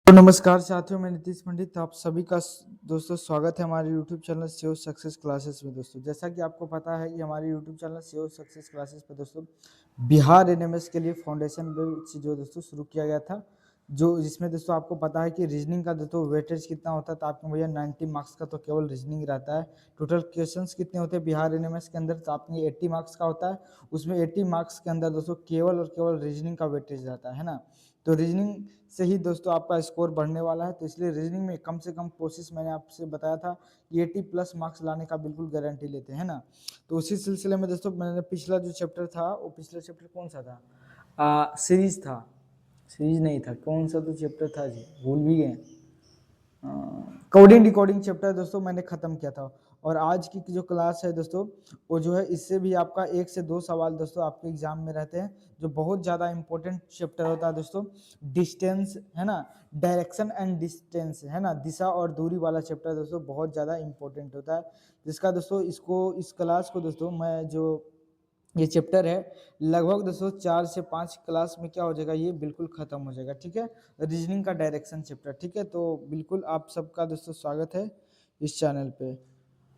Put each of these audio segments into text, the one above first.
तो नमस्कार साथियों, मैं नीतीश पंडित आप सभी का दोस्तों स्वागत है हमारे यूट्यूब चैनल सेओ सक्सेस क्लासेस में। दोस्तों जैसा कि आपको पता है कि हमारे यूट्यूब चैनल सेओ सक्सेस क्लासेस पे दोस्तों बिहार एनएमएस के लिए फाउंडेशन बैच जो दोस्तों शुरू किया गया था, जो जिसमें दोस्तों आपको पता है कि रीजनिंग का दोस्तों वेटेज कितना होता है। तो आपके भैया 90 मार्क्स का तो केवल रीजनिंग रहता है। टोटल क्वेश्चंस कितने होते हैं बिहार एनएमएस के अंदर, तो आपके 80 मार्क्स का होता है। उसमें 80 मार्क्स के अंदर दोस्तों केवल और केवल रीजनिंग का वेटेज रहता है ना। तो रीजनिंग से ही दोस्तों आपका स्कोर बढ़ने वाला है। तो इसलिए रीजनिंग में कम से कम कोशिश, मैंने आपसे बताया था कि 80 प्लस मार्क्स लाने का बिल्कुल गारंटी लेते हैं ना। तो उसी सिलसिले में दोस्तों मैंने पिछला जो चैप्टर था, वो पिछला चैप्टर कौन सा था, सीरीज था, सीरीज नहीं था, कौन सा तो चैप्टर था जी, भूल भी गए। कोडिंग डिकोडिंग चैप्टर दोस्तों मैंने खत्म किया था। और आज की जो क्लास है दोस्तों, वो जो है इससे भी आपका 1 से 2 सवाल दोस्तों आपके एग्जाम में रहते हैं, जो बहुत ज़्यादा इंपॉर्टेंट चैप्टर होता है दोस्तों। डिस्टेंस है ना, डायरेक्शन एंड डिस्टेंस है ना, दिशा और दूरी वाला चैप्टर दोस्तों बहुत ज़्यादा इंपॉर्टेंट होता है। जिसका दोस्तों इस क्लास को दोस्तों मैं जो ये चैप्टर है, लगभग दोस्तों 4 से 5 क्लास में क्या हो जाएगा, ये बिल्कुल खत्म हो जाएगा। ठीक है, रीजनिंग का डायरेक्शन चैप्टर। ठीक है, तो बिल्कुल आप सबका दोस्तों स्वागत है इस चैनल पे।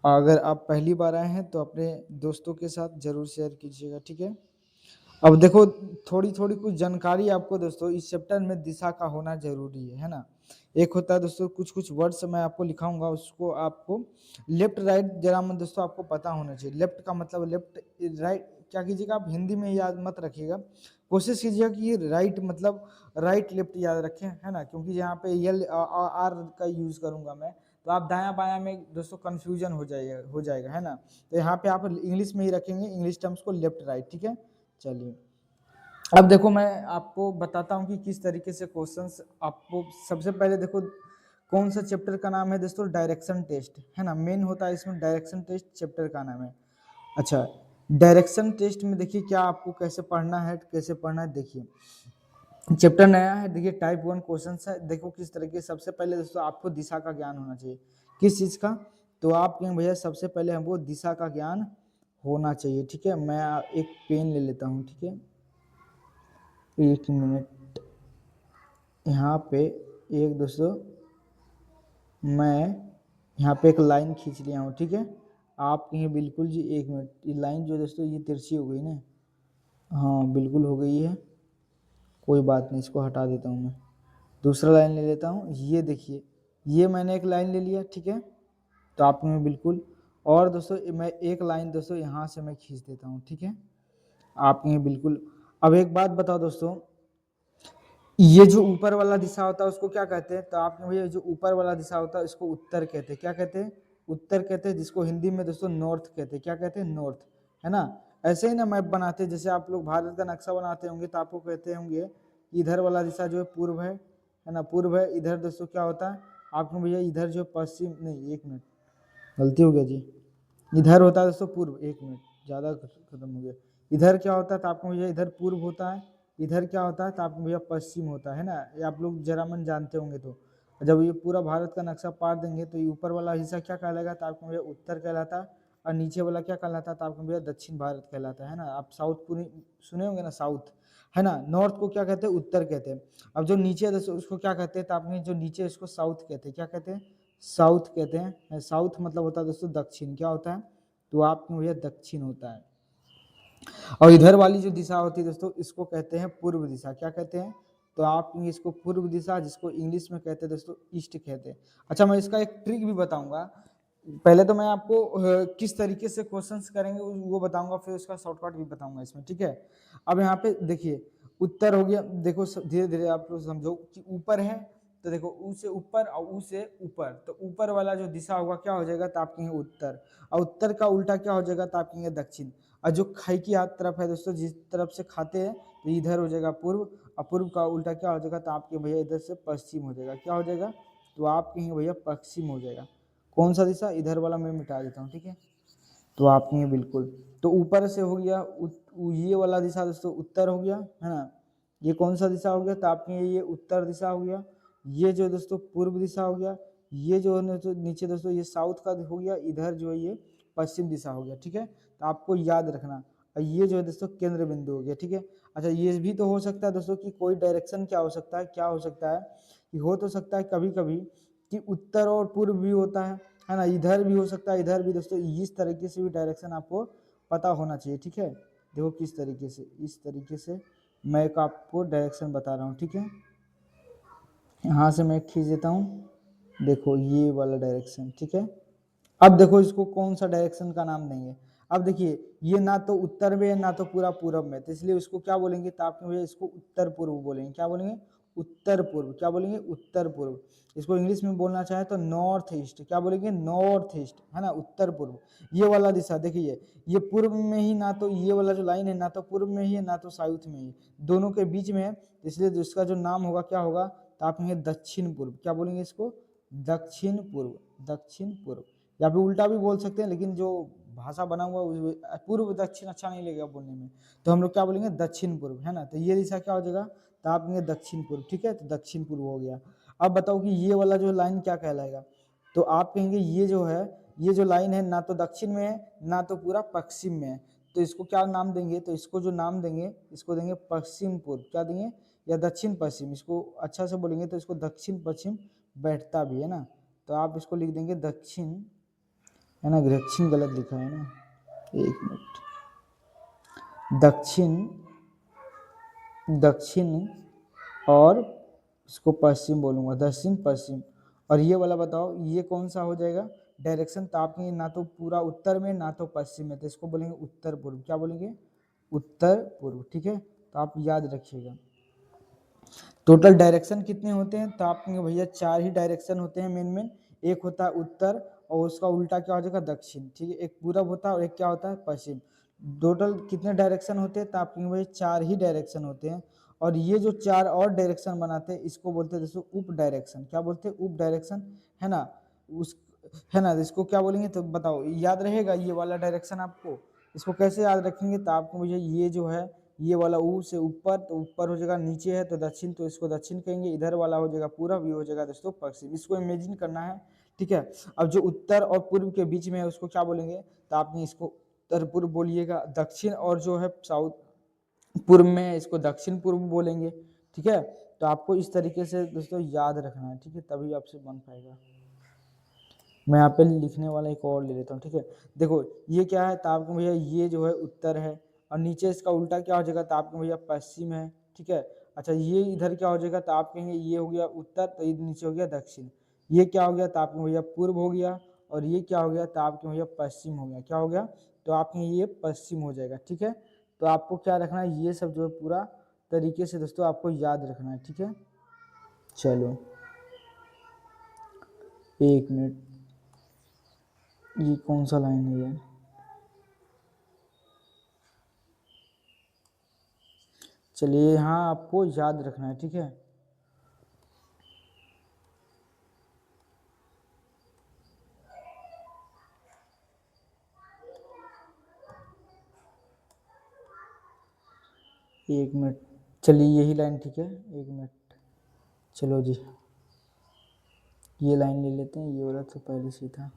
अगर आप पहली बार आए हैं तो अपने दोस्तों के साथ जरूर शेयर कीजिएगा। ठीक है, अब देखो थोड़ी थोड़ी कुछ जानकारी आपको दोस्तों इस चैप्टर में दिशा का होना जरूरी है ना। एक होता है दोस्तों कुछ कुछ वर्ड्स मैं आपको लिखाऊंगा, उसको आपको लेफ्ट राइट जरा मैं दोस्तों आपको पता होना चाहिए। लेफ्ट का मतलब लेफ्ट, राइट क्या कीजिएगा आप हिंदी में याद मत रखिएगा, कोशिश कीजिएगा कि राइट मतलब राइट लेफ्ट याद रखें, है ना। क्योंकि यहाँ पे यल आर का यूज करूंगा मैं, तो आप दाया बाया में दोस्तों कंफ्यूजन हो जाएगा है ना। तो यहाँ पे आप इंग्लिश में ही रखेंगे, इंग्लिश टर्म्स को लेफ्ट राइट। ठीक है, चलिए अब देखो मैं आपको बताता हूँ कि किस तरीके से क्वेश्चंस आपको। सबसे पहले देखो कौन सा चैप्टर का नाम है दोस्तों, डायरेक्शन टेस्ट है ना, मेन होता है इसमें डायरेक्शन टेस्ट चैप्टर का नाम है। अच्छा, डायरेक्शन टेस्ट में देखिए क्या आपको कैसे पढ़ना है, कैसे पढ़ना है। देखिए चैप्टर नया है, देखिए टाइप 1 क्वेश्चन है। देखो किस तरीके, सबसे पहले दोस्तों आपको दिशा का ज्ञान होना चाहिए। किस चीज का, तो आप कहें भैया सबसे पहले हमको दिशा का ज्ञान होना चाहिए। ठीक है, मैं एक पेन ले लेता हूँ। ठीक है, 1 मिनट, यहाँ पे एक दोस्तों मैं यहाँ पे एक लाइन खींच लिया हूँ। ठीक है, आप कहें बिल्कुल जी 1 मिनट, ये लाइन जो दोस्तों ये तिरछी हो गई ना, हाँ बिल्कुल हो गई है, कोई बात नहीं, इसको हटा देता हूँ मैं, दूसरा लाइन ले लेता हूँ। ये देखिए, ये मैंने एक लाइन ले लिया। ठीक है, तो आप में बिल्कुल, और दोस्तों मैं एक लाइन दोस्तों यहाँ से मैं खींच देता हूँ। ठीक है, आप में बिल्कुल। अब एक बात बताओ दोस्तों, ये जो ऊपर वाला दिशा होता है उसको क्या कहते हैं, तो आपने भैया जो ऊपर वाला दिशा होता है इसको उत्तर कहते हैं। क्या कहते हैं, उत्तर कहते हैं, जिसको हिंदी में दोस्तों नॉर्थ कहते हैं। क्या कहते हैं, नॉर्थ, है ना। ऐसे ही ना मैप बनाते हैं, जैसे आप लोग भारत का नक्शा बनाते होंगे तो आपको कहते होंगे कि इधर वाला दिशा जो है पूर्व है ना, पूर्व है। इधर दोस्तों क्या होता है आपको भैया, इधर जो पश्चिम, नहीं 1 मिनट गलती हो गया जी, इधर होता है दोस्तों पूर्व। 1 मिनट ज़्यादा खत्म हो गया। इधर क्या होता है तो आपको भैया इधर पूर्व होता है, इधर क्या होता है तो आपको भैया पश्चिम होता है ना। ये आप लोग जरा मन जानते होंगे। तो जब ये पूरा भारत का नक्शा पार देंगे तो ये ऊपर वाला हिस्सा क्या कहलाएगा, तो आपको भैया उत्तर कहलाता है, और नीचे वाला क्या कहलाता है तो आपको भैया दक्षिण भारत कहलाता है ना। आप साउथ पूरी सुने होंगे ना, साउथ है ना। नॉर्थ को क्या कहते हैं, उत्तर कहते हैं। अब जो नीचे है दोस्तों उसको क्या कहते हैं, तो आपने जो नीचे उसको साउथ कहते हैं। क्या कहते हैं, साउथ कहते हैं। साउथ मतलब होता है दोस्तों दक्षिण, क्या होता है, तो आपको भैया दक्षिण होता है। और इधर वाली जो दिशा होती है दोस्तों इसको कहते हैं पूर्व दिशा। क्या कहते हैं, तो आप इसको पूर्व दिशा, जिसको इंग्लिश में कहते हैं दोस्तों ईस्ट कहते हैं। अच्छा, मैं इसका एक ट्रिक भी बताऊंगा। पहले तो मैं आपको किस तरीके से क्वेश्चंस करेंगे वो बताऊंगा, फिर उसका शॉर्टकट भी बताऊंगा इसमें। ठीक है, अब यहाँ पे देखिए उत्तर हो गया। देखो धीरे धीरे आप लोग समझो कि ऊपर है, तो देखो ऊ से ऊपर और ऊ से ऊपर, तो ऊपर वाला जो दिशा होगा क्या हो जाएगा, तो आप कहेंगे उत्तर, और उत्तर का उल्टा क्या हो जाएगा, तो आप कहेंगे दक्षिण। और जो खाई की हाथ तरफ है दोस्तों, जिस तरफ से खाते हैं, तो इधर हो जाएगा पूर्व, और पूर्व का उल्टा क्या हो जाएगा, तो आपके भैया इधर से पश्चिम हो जाएगा। क्या हो जाएगा, तो आप कहेंगे भैया पश्चिम हो जाएगा। कौन सा दिशा, इधर वाला मैं मिटा देता हूँ। ठीक है, तो आप कहेंगे बिल्कुल, तो ऊपर से हो गया ये वाला दिशा दोस्तों उत्तर हो गया, है ना। ये कौन सा दिशा हो गया, तो आप कहेंगे ये उत्तर दिशा हो गया। ये जो दोस्तों पूर्व दिशा हो गया। ये जो है तो नीचे दोस्तों ये साउथ का हो गया, इधर जो है ये पश्चिम दिशा हो गया। ठीक है, तो आपको याद रखना। और ये जो है दोस्तों केंद्र बिंदु हो गया। ठीक है, अच्छा ये भी तो हो सकता है दोस्तों कि कोई डायरेक्शन क्या हो सकता है, क्या हो सकता है कि हो तो सकता है कभी कभी कि उत्तर और पूर्व भी होता है ना, इधर भी हो सकता है इधर भी। दोस्तों इस तरीके से भी डायरेक्शन आपको पता होना चाहिए, ठीक है। देखो किस तरीके से, इस तरीके से मैं एक आपको डायरेक्शन बता रहा हूँ, ठीक है। यहाँ से मैं खींच देता हूँ, देखो ये वाला डायरेक्शन, ठीक है। अब देखो इसको कौन सा डायरेक्शन का नाम देंगे। अब देखिए ये ना तो उत्तर में है ना तो पूरा पूरब में, तो इसलिए उसको क्या बोलेंगे, तो आपने भैया इसको उत्तर पूर्व बोलेंगे। क्या बोलेंगे, उत्तर पूर्व। क्या बोलेंगे, उत्तर पूर्व। इसको इंग्लिश में बोलना चाहे तो नॉर्थ ईस्ट। क्या बोलेंगे, नॉर्थ ईस्ट, है ना, उत्तर पूर्व। ये वाला दिशा देखिए, ये पूर्व में ही, ना तो ये वाला जो लाइन है ना तो पूर्व में ही है ना तो साउथ में ही, दोनों के बीच में है। इसलिए इसका जो नाम होगा क्या होगा, तो आप कहेंगे दक्षिण पूर्व। क्या बोलेंगे इसको, दक्षिण पूर्व, दक्षिण पूर्व। या फिर उल्टा भी बोल सकते हैं, लेकिन जो भाषा बना हुआ पूर्व दक्षिण अच्छा नहीं लगेगा बोलने में, तो हम लोग क्या बोलेंगे, दक्षिण पूर्व, है ना। तो ये दिशा क्या हो जाएगा, तो आप कहेंगे दक्षिण पूर्व, ठीक है। तो दक्षिण पूर्व हो गया। अब बताओ कि ये वाला जो लाइन क्या कहलाएगा, तो आप कहेंगे ये जो है, ये जो लाइन है ना तो दक्षिण में है ना तो पूरा पश्चिम में है, तो इसको क्या नाम देंगे, तो इसको जो नाम देंगे इसको देंगे पश्चिम पूर्व। क्या देंगे, या दक्षिण पश्चिम। इसको अच्छा से बोलेंगे तो इसको दक्षिण पश्चिम बैठता भी है ना, तो आप इसको लिख देंगे दक्षिण, है ना, दक्षिण गलत लिखा है ना, एक मिनट, दक्षिण, दक्षिण और इसको पश्चिम बोलूँगा, दक्षिण पश्चिम। और ये वाला बताओ ये कौन सा हो जाएगा डायरेक्शन, तो आप कहेंगे ना तो पूरा उत्तर में ना तो पश्चिम में, तो इसको बोलेंगे उत्तर पूर्व। क्या बोलेंगे, उत्तर पूर्व, ठीक है। तो आप याद रखिएगा। टोटल डायरेक्शन कितने होते हैं, तो आप कहेंगे भैया 4 ही डायरेक्शन होते हैं मेन। एक होता है उत्तर और उसका उल्टा क्या हो जाएगा, दक्षिण, ठीक है। एक पूरब होता है और एक क्या होता है, पश्चिम। टोटल कितने डायरेक्शन होते हैं, तो आप कहेंगे भैया 4 ही डायरेक्शन होते हैं। और ये जो 4 और डायरेक्शन बनाते हैं इसको बोलते हैं दोस्तों उप डायरेक्शन। क्या बोलते हैं, उप डायरेक्शन, है ना। उस, है ना, इसको क्या बोलेंगे, तो बताओ याद रहेगा ये वाला डायरेक्शन आपको। इसको कैसे याद रखेंगे, तो आपको मुझे ये जो है, ये वाला ऊ से ऊपर, तो ऊपर हो जाएगा, नीचे है तो दक्षिण, तो इसको दक्षिण कहेंगे। इधर वाला हो जाएगा पूरब, ये हो जाएगा दोस्तों पश्चिम। इसको इमेजिन करना है, ठीक है। अब जो उत्तर और पूर्व के बीच में है उसको क्या बोलेंगे, तो आपने इसको उत्तर पूर्व बोलिएगा। दक्षिण और जो है साउथ पूर्व में है इसको दक्षिण पूर्व बोलेंगे, ठीक है। तो आपको इस तरीके से दोस्तों याद रखना है, ठीक है, तभी आपसे बन पाएगा। मैं यहाँ पे लिखने वाला एक और ले लेता हूँ, ठीक है। देखो ये क्या है, तो आपको भैया ये जो है उत्तर है और नीचे इसका उल्टा क्या हो जाएगा, तो आपको भैया पश्चिम है, ठीक है। अच्छा ये इधर क्या हो जाएगा, तो आप कहेंगे ये हो गया उत्तर, तो ये नीचे हो गया दक्षिण। ये क्या हो गया, तो आपके भैया पूर्व हो गया। और ये क्या हो गया, तो आपके भैया पश्चिम हो गया। क्या हो गया, तो आपके ये पश्चिम हो जाएगा, ठीक है। तो आपको क्या रखना है, ये सब जो है पूरा तरीके से दोस्तों आपको याद रखना है, ठीक है। चलो एक मिनट, ये कौन सा लाइन है यार, चलिए यहाँ आपको याद रखना है, ठीक है। एक मिनट, चलिए यही लाइन ठीक है, एक मिनट, चलो जी ये लाइन ले लेते हैं, ये वाला तो पहले से था।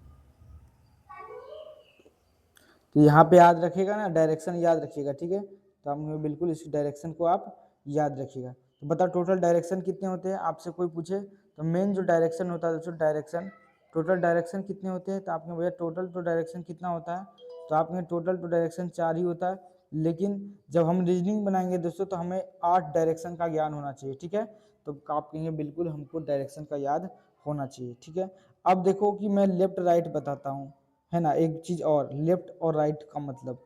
तो यहाँ पे याद रखिएगा ना, डायरेक्शन याद रखिएगा, ठीक है। तो हम बिल्कुल इस डायरेक्शन को आप याद रखिएगा। तो बता टोटल डायरेक्शन कितने होते हैं, आपसे कोई पूछे तो मेन जो डायरेक्शन होता है दोस्तों, डायरेक्शन, टोटल डायरेक्शन कितने होते हैं, तो आपने भैया टोटल तो डायरेक्शन कितना होता है, तो आपने टोटल तो डायरेक्शन 4 ही होता है। लेकिन जब हम रीजनिंग बनाएंगे दोस्तों तो हमें 8 डायरेक्शन का ज्ञान होना चाहिए, ठीक है। तो आप कहेंगे बिल्कुल हमको डायरेक्शन का याद होना चाहिए, ठीक है। अब देखो कि मैं लेफ्ट राइट बताता हूँ, है ना। एक चीज और, लेफ्ट और राइट का मतलब,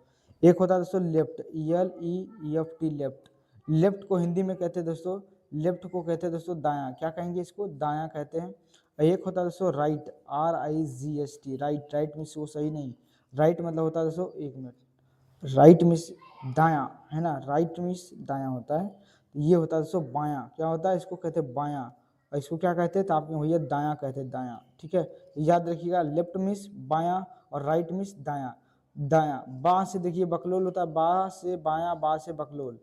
एक होता है दोस्तों लेफ्ट, LEFT, लेफ्ट। लेफ्ट को हिंदी में कहते हैं दोस्तों, लेफ्ट को कहते हैं दोस्तों दायां। क्या कहेंगे, इसको दायां कहते हैं। एक होता है दोस्तों right, RIGHT, right. Right means वो सही नहीं, राइट मतलब होता है दोस्तों, एक मिनट, राइट मीन्स दायां, है ना, राइट मीन्स दायां होता है। ये होता है दोस्तों बायां। क्या होता है, इसको कहते हैं बायां। और इसको क्या कहते हैं, तो आपके भैया दायां कहते हैं, दायां, ठीक है। याद रखिएगा, लेफ्ट मीन्स बायां और राइट मीन्स दायां। दायां, बा से देखिए बकलोल होता है, बा से बायां, बा से बकलोल,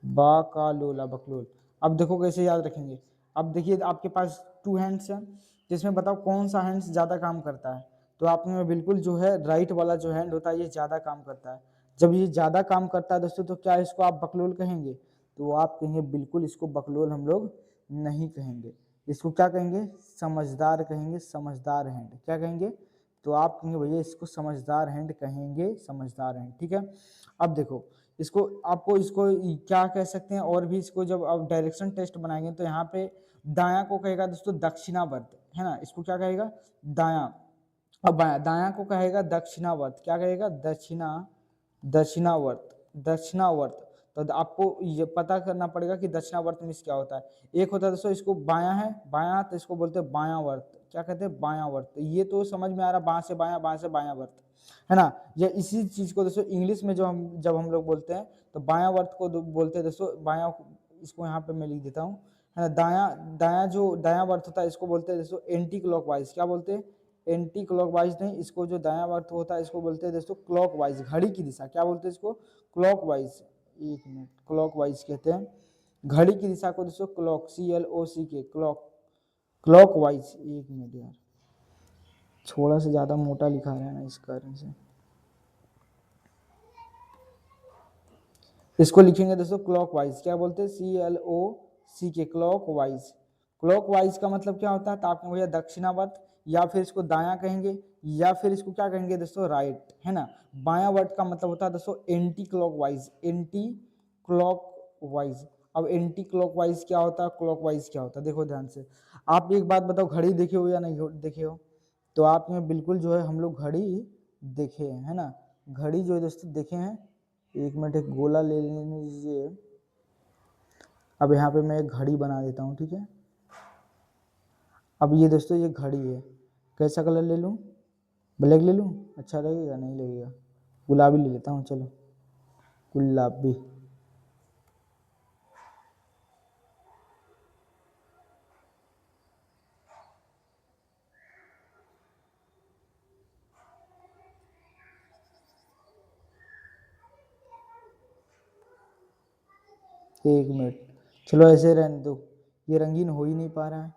बा का लोला बकलोल। अब देखो कैसे याद रखेंगे। अब देखिए आपके पास 2 हैंड्स हैं, जिसमें बताओ कौन सा हैंड्स ज़्यादा काम करता है, तो आपने बिल्कुल जो है राइट वाला जो हैंड होता है ये ज़्यादा काम करता है। जब ये ज़्यादा काम करता है दोस्तों तो क्या इसको आप बकलोल कहेंगे, तो आप कहेंगे बिल्कुल इसको बकलोल हम लोग नहीं कहेंगे। इसको क्या कहेंगे, समझदार कहेंगे, समझदार हैंड। क्या कहेंगे, तो आप कहेंगे भैया इसको समझदार हैंड कहेंगे, समझदार हैंड। ठीक है, अब देखो इसको, आपको इसको क्या कह सकते हैं, और भी इसको जब आप डायरेक्शन टेस्ट बनाएंगे तो यहाँ पे दायां को कहेगा दोस्तों दक्षिणावर्त, है ना, इसको क्या कहेगा, दायां। अब बायां, दायां को कहेगा दक्षिणावर्त। क्या कहेगा, दक्षिणावर्त, दक्षिणावर्त। तो आपको ये पता करना पड़ेगा कि दक्षिणावर्त में क्या होता है। एक होता है दोस्तों, इसको बायां है, बायां, तो इसको बोलते हैं बायावर्त। क्या कहते हैं, बायावर्त। ये तो समझ में आ रहा, बायां से बायां, बायां से बायावर्त, है ना। या इसी चीज को दोस्तों इंग्लिश में जब हम लोग बोलते हैं तो बायावर्त को बोलते हैं दोस्तों, बायां, इसको यहाँ पे मैं लिख देता हूँ, है ना। दायां जो दायावर्त होता है इसको बोलते हैं दोस्तों एंटी क्लॉकवाइज। क्या बोलते हैं, एंटी क्लॉकवाइज नहीं, इसको जो दायावर्त होता है इसको बोलते हैं दोस्तों क्लॉकवाइज, घड़ी की दिशा। क्या बोलते हैं इसको, क्लॉकवाइज। एक मिनट, क्लॉकवाइज कहते हैं घड़ी की दिशा को दोस्तों, क्लॉक, CLOCK, क्लॉक, क्लॉकवाइज। एक मिनट यार, थोड़ा सा ज्यादा मोटा लिखा रहा है ना, इस कारण से इसको लिखेंगे दोस्तों क्लॉकवाइज। क्या बोलते हैं, CLOCK, क्लॉकवाइज। क्लॉकवाइज का मतलब क्या होता है, तो आपने भैया दक्षिणावर्त, या फिर इसको दायां कहेंगे, या फिर इसको क्या कहेंगे दोस्तों, राइट, है ना। बायां वर्त का मतलब होता है दोस्तों एंटी क्लॉकवाइज, एंटी क्लॉकवाइज। अब एंटी क्लॉकवाइज क्या होता है, क्लॉकवाइज क्या होता है, देखो ध्यान से। आप एक बात बताओ, घड़ी देखे हो या नहीं देखे हो, तो आपने बिल्कुल जो है हम लोग घड़ी देखे हैं, है ना। घड़ी जो है दोस्तों देखे हैं। एक मिनट, एक गोला ले लेने दीजिए। अब यहाँ पे मैं एक घड़ी बना देता हूँ, ठीक है। अब ये दोस्तों ये घड़ी है, कैसा कलर ले लूँ, ब्लैक ले लूँ, अच्छा लगेगा, नहीं लगेगा, गुलाबी ले लेता हूँ, चलो गुलाबी। एक मिनट, चलो ऐसे रहने दो, ये रंगीन हो ही नहीं पा रहा है।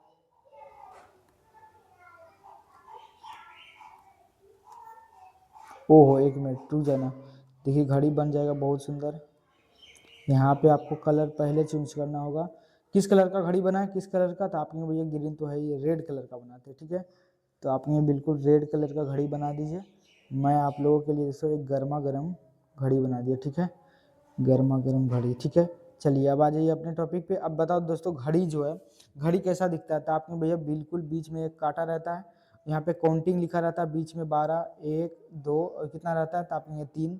ओहो, एक मिनट रुक जाना, देखिए घड़ी बन जाएगा बहुत सुंदर। यहाँ पे आपको कलर पहले चूज करना होगा, किस कलर का घड़ी बना है, किस कलर का, तो आपने भैया ग्रीन तो है, ये रेड कलर का बनाते हैं, ठीक है। तो आपने बिल्कुल रेड कलर का घड़ी बना दीजिए। मैं आप लोगों के लिए दोस्तों एक गर्मा गर्म घड़ी बना दिया, ठीक है, गर्मा गर्म घड़ी, ठीक है। चलिए अब आ जाइए अपने टॉपिक पे। अब बताओ दोस्तों, घड़ी जो है, घड़ी कैसा दिखता है, तो आपने भैया बिल्कुल बीच में एक कांटा रहता है, यहाँ पे काउंटिंग लिखा रहता है, बीच में 12, 1, 2 और कितना रहता है, तो आपने ये 3,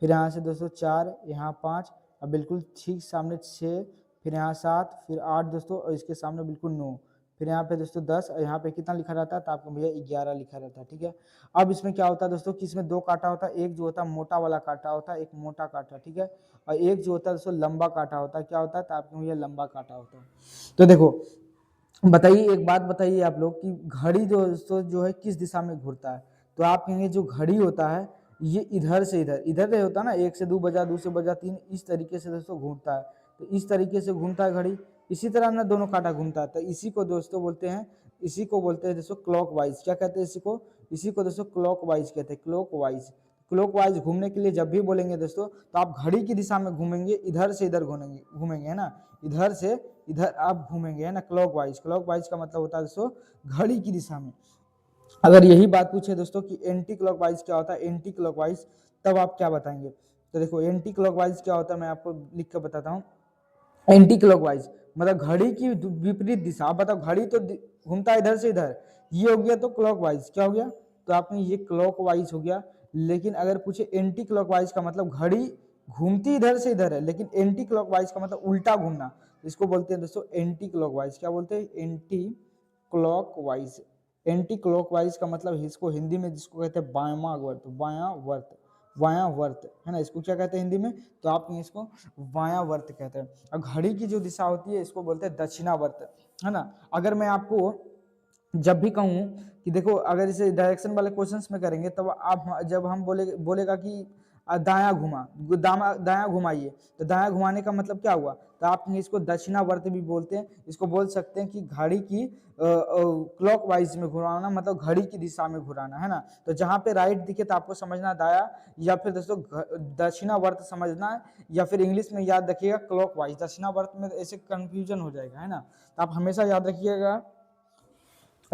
फिर यहाँ से दोस्तों 4, यहाँ 5, अब बिल्कुल ठीक सामने 6, फिर यहाँ 7, फिर 8 दोस्तों, और इसके सामने बिल्कुल 9, फिर यहाँ पे दोस्तों 10, और यहाँ पे कितना लिखा रहता है, तो आपको भैया 11 लिखा रहता है, ठीक है। अब इसमें क्या होता है दोस्तों कि इसमें 2 कांटा होता है, एक जो होता है मोटा वाला कांटा होता है, एक मोटा कांटा, ठीक है, और एक जो होता है दोस्तों लंबा कांटा होता है। क्या होता है, तो आपके भैया लंबा कांटा होता है। तो देखो बताइए, एक बात बताइए आप लोग कि घड़ी दोस्तों जो है किस दिशा में घूरता है, तो आप कहेंगे जो घड़ी होता है ये इधर से इधर, इधर नहीं होता ना, 1 से 2 बजा, 2 से बजा 3, इस तरीके से दोस्तों घूमता है। तो इस तरीके से घूमता है घड़ी, इसी तरह ना दोनों कांटा घूमता है। तो इसी को दोस्तों बोलते हैं, इसी को बोलते हैं दोस्तों क्लॉकवाइज। क्या कहते हैं इसी को दोस्तों क्लॉकवाइज कहते हैं, क्लॉकवाइज। क्लॉकवाइज घूमने के लिए जब भी बोलेंगे दोस्तों, तो आप घड़ी की दिशा में घूमेंगे, इधर से इधर घूमेंगे, है ना, इधर से इधर आप घूमेंगे, है ना, क्लॉकवाइज। क्लॉकवाइज का मतलब होता है दोस्तों घड़ी की दिशा में। अगर यही बात पूछे दोस्तों कि एंटी क्लॉकवाइज क्या होता है, एंटी क्लॉकवाइज, तब आप क्या बताएंगे, तो देखो एंटी क्लॉकवाइज क्या होता है, मैं आपको लिख कर बताता हूँ। एंटी क्लॉकवाइज मतलब घड़ी की विपरीत दिशा। आप बताओ, घड़ी तो घूमता है इधर से इधर, ये हो गया तो क्लॉकवाइज। क्या हो गया, तो आपने ये क्लॉकवाइज हो गया। लेकिन अगर पूछे एंटी क्लॉकवाइज का मतलब, घड़ी घूमती इधर से इधर है, लेकिन एंटी क्लॉकवाइज का मतलब उल्टा घूमना, इसको बोलते हैं दोस्तों एंटी क्लॉकवाइज। क्या बोलते हैं, एंटी क्लॉकवाइज। एंटी क्लॉकवाइज का मतलब इसको हिंदी में जिसको कहते हैं वामावर्त, वायावर्त, वायावर्त, है ना, इसको क्या कहते हैं हिंदी में, तो आप इसको वायावर्त कहते हैं। और घड़ी की जो दिशा होती है इसको बोलते हैं दक्षिणावर्त, है ना। अगर मैं आपको जब भी कहूँ कि देखो, अगर इसे डायरेक्शन वाले क्वेश्चंस में करेंगे तब आप, जब हम बोलेगा कि दायां घुमा, दायां घुमाइए, तो दायां घुमाने का मतलब क्या हुआ, तो आप इसको दक्षिणावर्त भी बोलते हैं। इसको बोल सकते हैं कि घड़ी की क्लॉकवाइज में घुराना, मतलब घड़ी की दिशा में घुराना, है ना। तो जहां पे राइट दिखे तो आपको समझना दाया, या फिर दोस्तों दक्षिणावर्त समझना है, या फिर इंग्लिश में याद रखिएगा क्लॉकवाइज। दक्षिणावर्त में ऐसे कंफ्यूजन हो जाएगा, है ना, तो आप हमेशा याद रखिएगा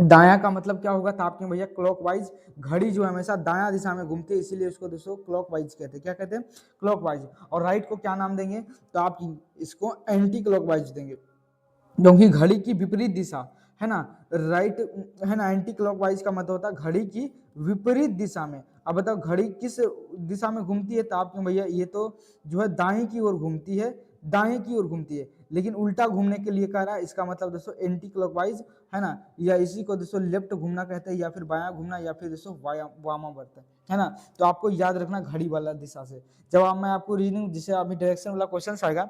दायां का मतलब क्या होगा, तो आपके भैया क्लॉकवाइज। घड़ी जो है हमेशा दायां दिशा में घूमती है, इसीलिए उसको दोस्तों क्लॉकवाइज कहते हैं। क्या कहते हैं? क्लॉकवाइज। और राइट को क्या नाम देंगे, तो आप इसको एंटी क्लॉकवाइज देंगे, क्योंकि घड़ी की विपरीत दिशा है ना। राइट है ना, एंटी क्लॉकवाइज का मतलब होता है घड़ी की विपरीत दिशा में। अब बताओ घड़ी किस दिशा में घूमती है, तो आपके भैया ये तो जो है दाएं की ओर घूमती है, दाएं की ओर घूमती है, लेकिन उल्टा घूमने के लिए कह रहा है, इसका मतलब दोस्तों एंटी क्लॉकवाइज है ना, या इसी को दोस्तों लेफ्ट घूमना कहते हैं, या फिर बायां घूमना, या फिर दोस्तों वामावर्त है ना। तो आपको याद रखना घड़ी वाला दिशा से। जब आप मैं आपको रीजनिंग जिसे अभी डायरेक्शन वाला क्वेश्चन आएगा,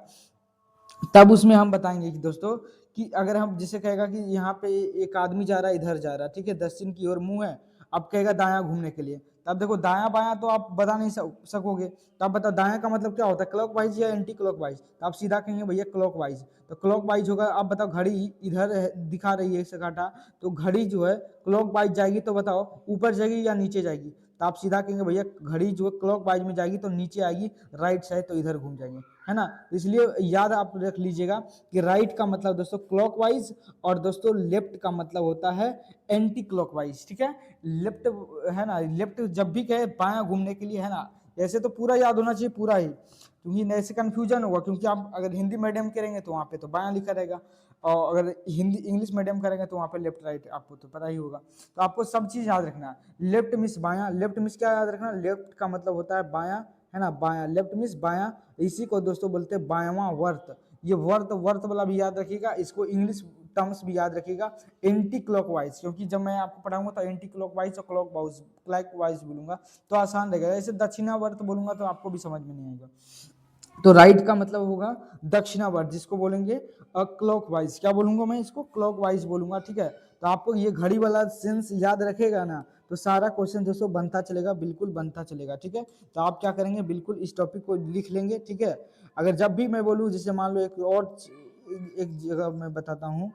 तब उसमें हम बताएंगे कि दोस्तों कि अगर हम जिसे कहेगा कि यहाँ पे एक आदमी जा रहा है, इधर जा रहा है, ठीक है, दक्षिण की ओर मुंह है, अब कहेगा दायां घूमने के लिए, तब देखो दायां बायां तो आप बता नहीं सकोगे, तो आप बताओ दायां का मतलब क्या होता है, क्लॉक वाइज या एंटी क्लॉक वाइज, तो आप सीधा कहेंगे भैया क्लॉक वाइज। तो क्लॉक वाइज होगा। अब बताओ घड़ी इधर दिखा रही है 1 कांटा, तो घड़ी जो है क्लॉक वाइज जाएगी, तो बताओ ऊपर जाएगी या नीचे जाएगी, तो आप सीधा कहेंगे भैया घड़ी जो है क्लॉक वाइज में जाएगी तो नीचे आएगी, राइट साइड तो इधर घूम जाएंगे, है ना। इसलिए याद आप रख लीजिएगा कि राइट का मतलब दोस्तों क्लॉकवाइज, और दोस्तों लेफ्ट का मतलब होता है एंटी क्लॉकवाइज, ठीक है। लेफ्ट है ना, लेफ्ट जब भी कहे बायां घूमने के लिए, है ना, ऐसे तो पूरा याद होना चाहिए पूरा ही, क्योंकि ऐसे कंफ्यूजन होगा, क्योंकि आप अगर हिंदी मीडियम करेंगे तो वहाँ पे तो बायां लिखा रहेगा, और अगर हिंदी इंग्लिश मीडियम करेंगे तो वहाँ पे लेफ्ट राइट आपको तो पता ही होगा। तो आपको सब चीज याद रखना है। लेफ्ट मिस बायां, लेफ्ट मिस क्या याद रखना, लेफ्ट का मतलब होता है बायां, है ना, बायां, लेफ्ट मिस बायां, इसी को दोस्तों बोलते हैं बायां वर्त। ये वर्त वर्त वाला भी याद रखिएगा, इसको इंग्लिश टर्म्स भी याद रखिएगा, एंटी क्लॉकवाइज, क्योंकि जब मैं आपको पढ़ाऊंगा तो एंटी क्लॉकवाइज और क्लॉकवाइज बोलूंगा तो आसान रहेगा, ऐसे दक्षिणावर्त बोलूंगा तो आपको भी समझ में नहीं आएगा। तो राइट का मतलब होगा दक्षिणावर्त, जिसको बोलेंगे क्लॉकवाइज। क्या बोलूंगा मैं इसको, क्लॉकवाइज बोलूंगा, ठीक है। तो आपको ये घड़ी वाला सेंस याद रखेगा ना, तो सारा क्वेश्चन दोस्तों बनता चलेगा, बिल्कुल बनता चलेगा, ठीक है। तो आप क्या करेंगे, बिल्कुल इस टॉपिक को लिख लेंगे, ठीक है। अगर जब भी मैं बोलूँ, जैसे मान लो एक जगह मैं बताता हूँ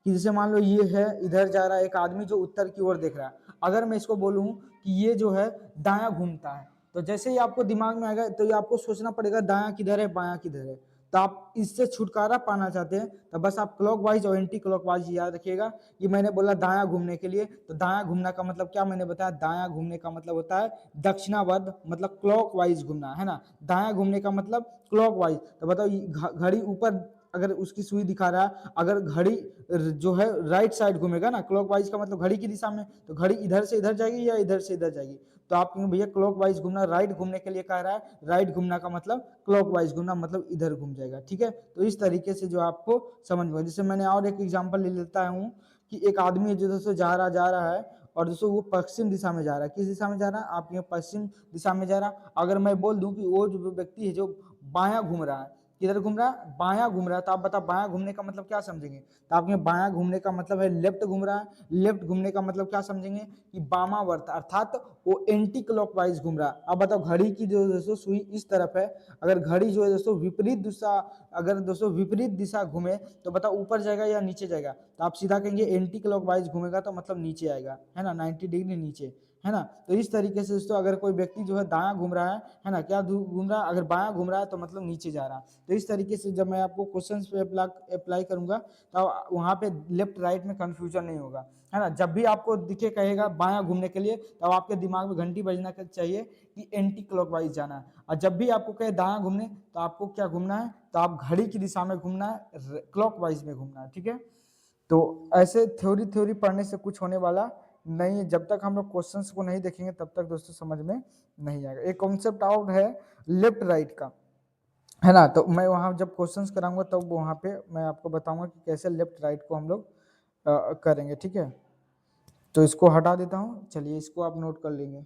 कि जैसे मान लो ये है, इधर जा रहा है एक आदमी जो उत्तर की ओर देख रहा है, अगर मैं इसको बोलूँ कि ये जो है दायां घूमता है, तो जैसे ही आपको दिमाग में आएगा, तो ये आपको सोचना पड़ेगा दायां किधर है बायां किधर है। तो आप इससे छुटकारा पाना चाहते हैं, तो बस आप क्लॉकवाइज और एंटी क्लॉकवाइज याद रखिएगा। कि मैंने बोला दायां घूमने के लिए, तो दायां घूमना का मतलब क्या मैंने बताया, दायां घूमने का मतलब होता है दक्षिणावर्त, मतलब क्लॉकवाइज घूमना, है ना। दायां घूमने का मतलब क्लॉकवाइज। तो बताओ घड़ी ऊपर अगर उसकी सुई दिखा रहा है, अगर घड़ी जो है राइट साइड घूमेगा ना, क्लॉकवाइज का मतलब घड़ी की दिशा में, तो घड़ी इधर से इधर जाएगी या इधर से इधर जाएगी, तो आप कहेंगे भैया क्लॉकवाइज घूमना, राइट घूमने के लिए कह रहा है, राइट घूमना का मतलब क्लॉकवाइज घूमना, मतलब इधर घूम जाएगा, ठीक है। तो इस तरीके से जो आपको समझ में, जैसे मैंने और एक एग्जांपल ले लेता हूँ कि एक आदमी है जो दोस्तों जा रहा है, और दोस्तों वो पश्चिम दिशा में जा रहा है। किस दिशा में जा रहा है, आपके पश्चिम दिशा में जा रहा है। अगर मैं बोल दूं कि वो जो व्यक्ति है जो बायां घूम रहा है, किधर घूम रहा है, बायां घूम रहा है, तो आप बताओ बायां घूमने का मतलब क्या समझेंगे, तो आपके बायां घूमने का मतलब है लेफ्ट घूम रहा है, लेफ्ट घूमने का मतलब क्या समझेंगे कि वामावर्त, अर्थात वो एंटी क्लॉकवाइज घूम रहा है। अब बताओ घड़ी की जो दोस्तों सुई इस तरफ है, अगर घड़ी जो है दोस्तों विपरीत दिशा, अगर दोस्तों विपरीत दिशा घूमे, तो बताओ ऊपर जाएगा या नीचे जाएगा, तो आप सीधा कहेंगे एंटी क्लॉकवाइज घूमेगा तो मतलब नीचे आएगा, है ना, 90 डिग्री नीचे, है ना। तो इस तरीके से दोस्तों अगर कोई व्यक्ति जो है दायां घूम रहा है ना, क्या घूम रहा है, अगर बायां घूम रहा है तो मतलब नीचे जा रहा है। तो इस तरीके से जब मैं आपको क्वेश्चन पे अप्लाई करूंगा, तो वहां पे लेफ्ट राइट में कंफ्यूजन नहीं होगा, है ना। जब भी आपको दिखे कहेगा बायां घूमने के लिए, तब आपके दिमाग में घंटी बजना चाहिए कि एंटी क्लॉकवाइज जाना है। और जब भी आपको कहे दायां घूमने, तो आपको क्या घूमना है, तो आप घड़ी की दिशा में घूमना है, क्लॉकवाइज में घूमना है, ठीक है। तो ऐसे थ्योरी थ्योरी पढ़ने से कुछ होने वाला नहीं है, जब तक हम लोग क्वेश्चंस को नहीं देखेंगे तब तक दोस्तों समझ में नहीं आएगा। एक कॉन्सेप्ट आउट है लेफ्ट राइट का, है ना, तो मैं वहां जब क्वेश्चंस कराऊंगा तब तो वहां पे मैं आपको बताऊंगा कि कैसे लेफ्ट राइट को हम लोग करेंगे, ठीक है। तो इसको हटा देता हूँ, चलिए इसको आप नोट कर लेंगे।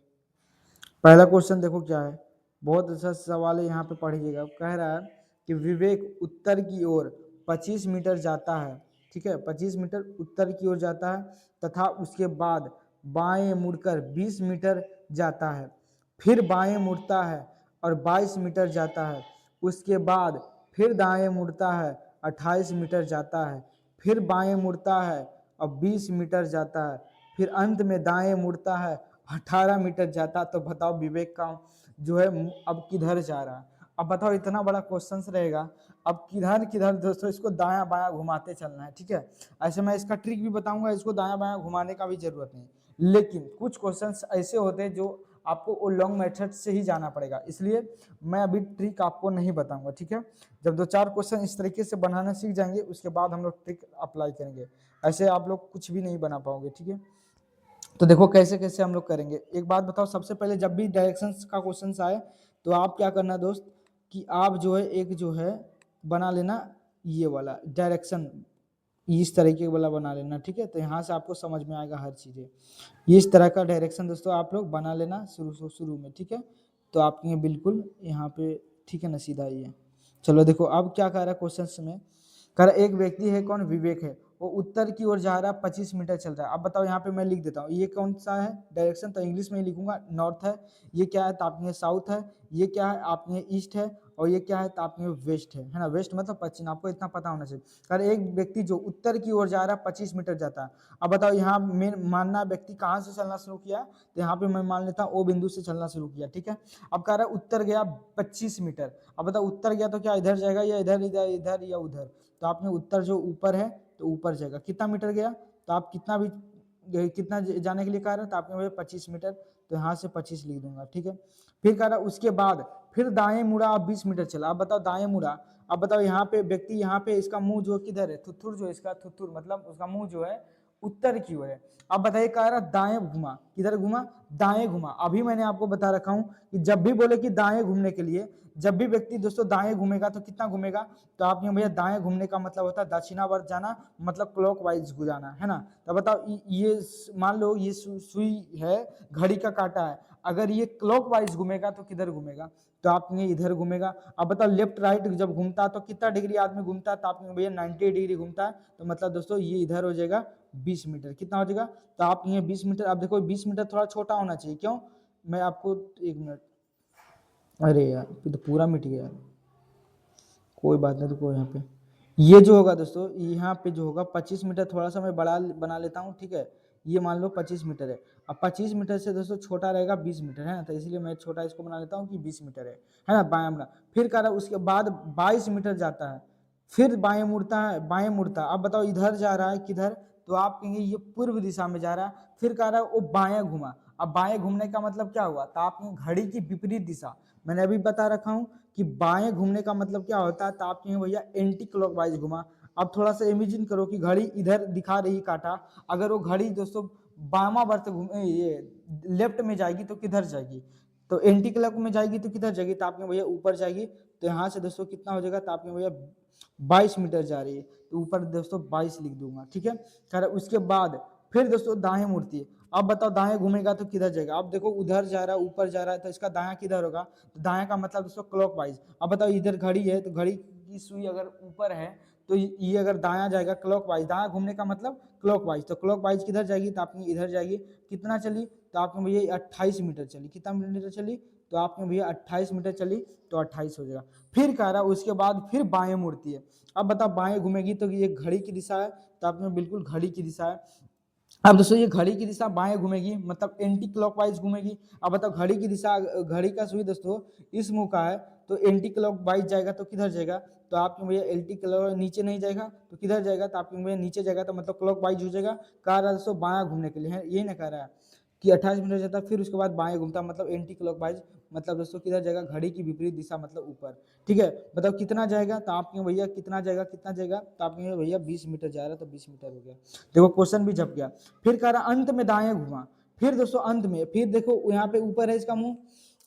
पहला क्वेश्चन देखो क्या है, बहुत अच्छा सवाल है, यहाँ पे पढ़िएगा। कह रहा है कि विवेक उत्तर की ओर 25 मीटर जाता है, ठीक है, 25 मीटर उत्तर की ओर जाता है, तथा उसके बाद बाएं मुड़कर 20 मीटर जाता है, फिर बाएं मुड़ता है और 22 मीटर जाता है, उसके बाद फिर दाएं मुड़ता है, 28 मीटर जाता है, फिर बाएं मुड़ता है और 20 मीटर जाता है, फिर अंत में दाएं मुड़ता है, 18 मीटर जाता। तो बताओ विवेक का जो है अब किधर जा रहा है। अब बताओ इतना बड़ा क्वेश्चन रहेगा, अब किधर किधर दोस्तों इसको दायां बायां घुमाते चलना है, ठीक है। ऐसे मैं इसका ट्रिक भी बताऊंगा, इसको दायां बायां घुमाने का भी जरूरत नहीं, लेकिन कुछ क्वेश्चंस ऐसे होते हैं जो आपको वो लॉन्ग मेथड से ही जाना पड़ेगा, इसलिए मैं अभी ट्रिक आपको नहीं बताऊंगा, ठीक है। जब 2-4 क्वेश्चन इस तरीके से बनाना सीख जाएंगे उसके बाद हम लोग ट्रिक अप्लाई करेंगे, ऐसे आप लोग कुछ भी नहीं बना पाओगे, ठीक है। तो देखो कैसे कैसे हम लोग करेंगे। एक बात बताओ, सबसे पहले जब भी डायरेक्शंस का क्वेश्चन आए तो आप क्या करना दोस्त कि आप जो है एक जो है बना लेना ये वाला डायरेक्शन, इस तरीके वाला बना लेना, ठीक है। तो यहाँ से आपको समझ में आएगा हर चीज़ें। ये इस तरह का डायरेक्शन दोस्तों आप लोग बना लेना शुरू में, ठीक है। तो आप ये बिल्कुल यहाँ पे ठीक है ना, सीधा ही है। चलो देखो अब क्या कह रहा है क्वेश्चन में, कह रहा एक व्यक्ति है, कौन, विवेक है, वो उत्तर की ओर जा रहा है, 25 मीटर चल रहा है। अब बताओ यहाँ पे मैं लिख देता हूँ ये कौन सा है डायरेक्शन, तो इंग्लिश में ही लिखूंगा, नॉर्थ है। ये क्या है तो आपने साउथ है। ये क्या है आपने ईस्ट है। और ये क्या है तो आपने वेस्ट है ना, वेस्ट मतलब पश्चिम, आपको इतना पता होना चाहिए। अगर एक व्यक्ति जो उत्तर की ओर जा रहा है 25 मीटर जाता है। अब बताओ यहाँ मेन मानना व्यक्ति कहाँ से चलना शुरू किया, तो यहाँ पे मैं मान लेता हूँ ओ बिंदु से चलना शुरू किया, ठीक है। अब कह रहा है उत्तर गया 25 मीटर। अब बताओ उत्तर गया तो क्या इधर जाएगा या इधर इधर इधर या उधर, तो आपने उत्तर जो ऊपर है तो ऊपर जाएगा। कितना मीटर गया, तो आप कितना भी कितना जाने के लिए कह रहे हैं, तो आपने 25 मीटर, तो यहाँ से 25 लिख दूंगा, ठीक है। फिर कह रहा उसके बाद फिर दाएं मुड़ा आप 20 मीटर चला। अब बताओ दाएं मुड़ा, अब बताओ यहाँ पे व्यक्ति यहाँ पे इसका मुंह जो किधर है, थुथुर जो इसका थुथुर मतलब उसका मुंह जो है उत्तर की ओर है। अब बताइए कह रहा दाएं घुमा, किधर घुमा, दाएं घुमा। अभी मैंने आपको बता रखा हूं कि जब भी बोले कि दाएं घूमने के लिए, जब भी व्यक्ति दोस्तों दाएं घूमेगा तो कितना घूमेगा, तो आपने भैया दाएं घूमने का मतलब होता है दक्षिणावर्त जाना, मतलब क्लॉकवाइज जाना है ना। तो बताओ ये मान लो ये सुई है, घड़ी का कांटा है, अगर ये क्लॉकवाइज घूमेगा तो किधर घूमेगा, तो आपने इधर घूमेगा। अब बताओ लेफ्ट राइट जब घूमता है तो कितना डिग्री आदमी घूमता है, तो आपने भैया 90 डिग्री घूमता है, तो मतलब दोस्तों ये इधर हो जाएगा 20 मीटर। कितना हो जाएगा, तो आप ये 20 मीटर। अब देखो 20 मीटर थोड़ा छोटा होना चाहिए, क्यों, मैं आपको 1 मिनट, अरे यार तो पूरा मिट गया, कोई बात नहीं, रुको यहाँ पे ये जो होगा दोस्तों, यहाँ पे जो होगा 25 मीटर, थोड़ा सा मैं बड़ा बना लेता हूँ, ठीक है। ये मान लो 25 मीटर है। अब 25 मीटर से दोस्तों छोटा रहेगा 20 मीटर, है ना, तो इसलिए मैं छोटा इसको बना लेता हूँ कि 20 मीटर है ना, बायां मुड़ा। फिर कह रहा उसके बाद 22 मीटर जाता है, फिर बाएं मुड़ता है, बाएं मुड़ता। अब बताओ इधर जा रहा है किधर, तो आप कहेंगे ये पूर्व दिशा में जा रहा है। फिर कह रहा है वो बाएं घुमा। अब बाएं घूमने का मतलब क्या हुआ, तो आपने घड़ी की विपरीत दिशा, मैंने अभी बता रखा हूँ कि बाएं घूमने का मतलब क्या होता है, तो आप कहेंगे भैया एंटी क्लॉकवाइज घुमा। अब थोड़ा सा इमेजिन करो कि घड़ी इधर दिखा रही काटा, अगर वो घड़ी दोस्तों बामा वर्त घूमे ये लेफ्ट में जाएगी तो किधर जाएगी, तो एंटी क्लॉक में जाएगी तो किधर जाएगी, तो आपने भैया ऊपर जाएगी। तो यहाँ से दोस्तों कितना हो जाएगा, तो आपने भैया 22 मीटर जा रही है, तो ऊपर दोस्तों 22 लिख दूंगा, ठीक है। खैर उसके बाद फिर दोस्तों दाएं मुड़ती है। अब बताओ दाएं घूमेगा तो किधर जाएगा, अब देखो उधर जा रहा है ऊपर जा रहा है, तो इसका दायां किधर होगा, तो दायां का मतलब दोस्तों क्लॉकवाइज। अब बताओ इधर घड़ी है, तो घड़ी की सुई अगर ऊपर है तो ये अगर दायां जाएगा क्लॉकवाइज, दायां घूमने का मतलब क्लॉकवाइज, तो क्लॉकवाइज किधर जाएगी, तो आपने इधर जाएगी। कितना चली, तो आपने भैया 28 मीटर चली। कितना मीटर चली, तो आपने भैया 28 मीटर चली, तो 28 हो जाएगा। फिर कह रहा उसके बाद फिर बाएं मुड़ती है। अब बताओ बाएं घूमेगी तो ये घड़ी की दिशा है, तो आपने बिल्कुल घड़ी की दिशा है। अब दोस्तों ये घड़ी की दिशा बाएं घूमेगी मतलब एंटी क्लॉकवाइज घूमेगी। अब बताओ घड़ी की दिशा, घड़ी का सुई दोस्तों इस मुंह का है, तो एंटी क्लॉकवाइज जाएगा तो किधर जाएगा, तो आपके भैया एंटी क्लॉक नीचे नहीं जाएगा तो किधर जाएगा, तो आपके भैया नीचे जाएगा, तो मतलब क्लॉकवाइज हो जाएगा। कह रहा है दोस्तों बायां घूमने के लिए है, यही ना कह रहा है कि 28 मीटर जाता है, फिर उसके बाद बाएं घूमता मतलब एंटी क्लॉकवाइज, मतलब दोस्तों किधर जाएगा, घड़ी की विपरीत दिशा मतलब ऊपर, ठीक है। बताओ कितना जाएगा, तो आपके भैया कितना जाएगा, कितना जाएगा, तो आपके भैया 20 मीटर जा रहा है, तो 20 मीटर हो गया। देखो क्वेश्चन भी झप गया। फिर कह रहा अंत में दाएं घुमा, फिर दोस्तों अंत में, फिर देखो यहाँ पे ऊपर है इसका मुंह,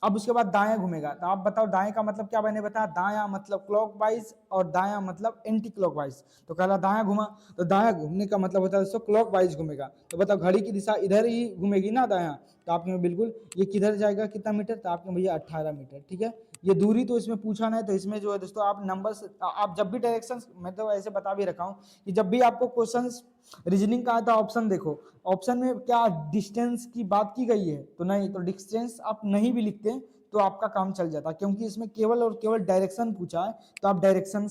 अब उसके बाद दाएं घूमेगा, तो आप बताओ दाएं का मतलब क्या, मैंने बताया दायां मतलब क्लॉकवाइज और दायां मतलब एंटी क्लॉकवाइज। तो कह रहा दायां घुमा, तो दायां घूमने का मतलब होता है दोस्तों क्लॉकवाइज घूमेगा। तो बताओ घड़ी की दिशा इधर ही घूमेगी ना दायां, तो आपने बिल्कुल ये किधर जाएगा, कितना मीटर, तो आपने भैया 18 मीटर, ठीक है। ये दूरी तो इसमें पूछा ना है, तो इसमें जो है दोस्तों आप नंबर्स, आप जब भी डायरेक्शन, मैं तो ऐसे बता भी रखा हूँ कि जब भी आपको क्वेश्चंस रीजनिंग का आता है ऑप्शन देखो, ऑप्शन में क्या डिस्टेंस की बात की गई है, तो नहीं, तो डिस्टेंस आप नहीं भी लिखते तो आपका काम चल जाता, क्योंकि इसमें केवल और केवल डायरेक्शन पूछा है, तो आप डायरेक्शन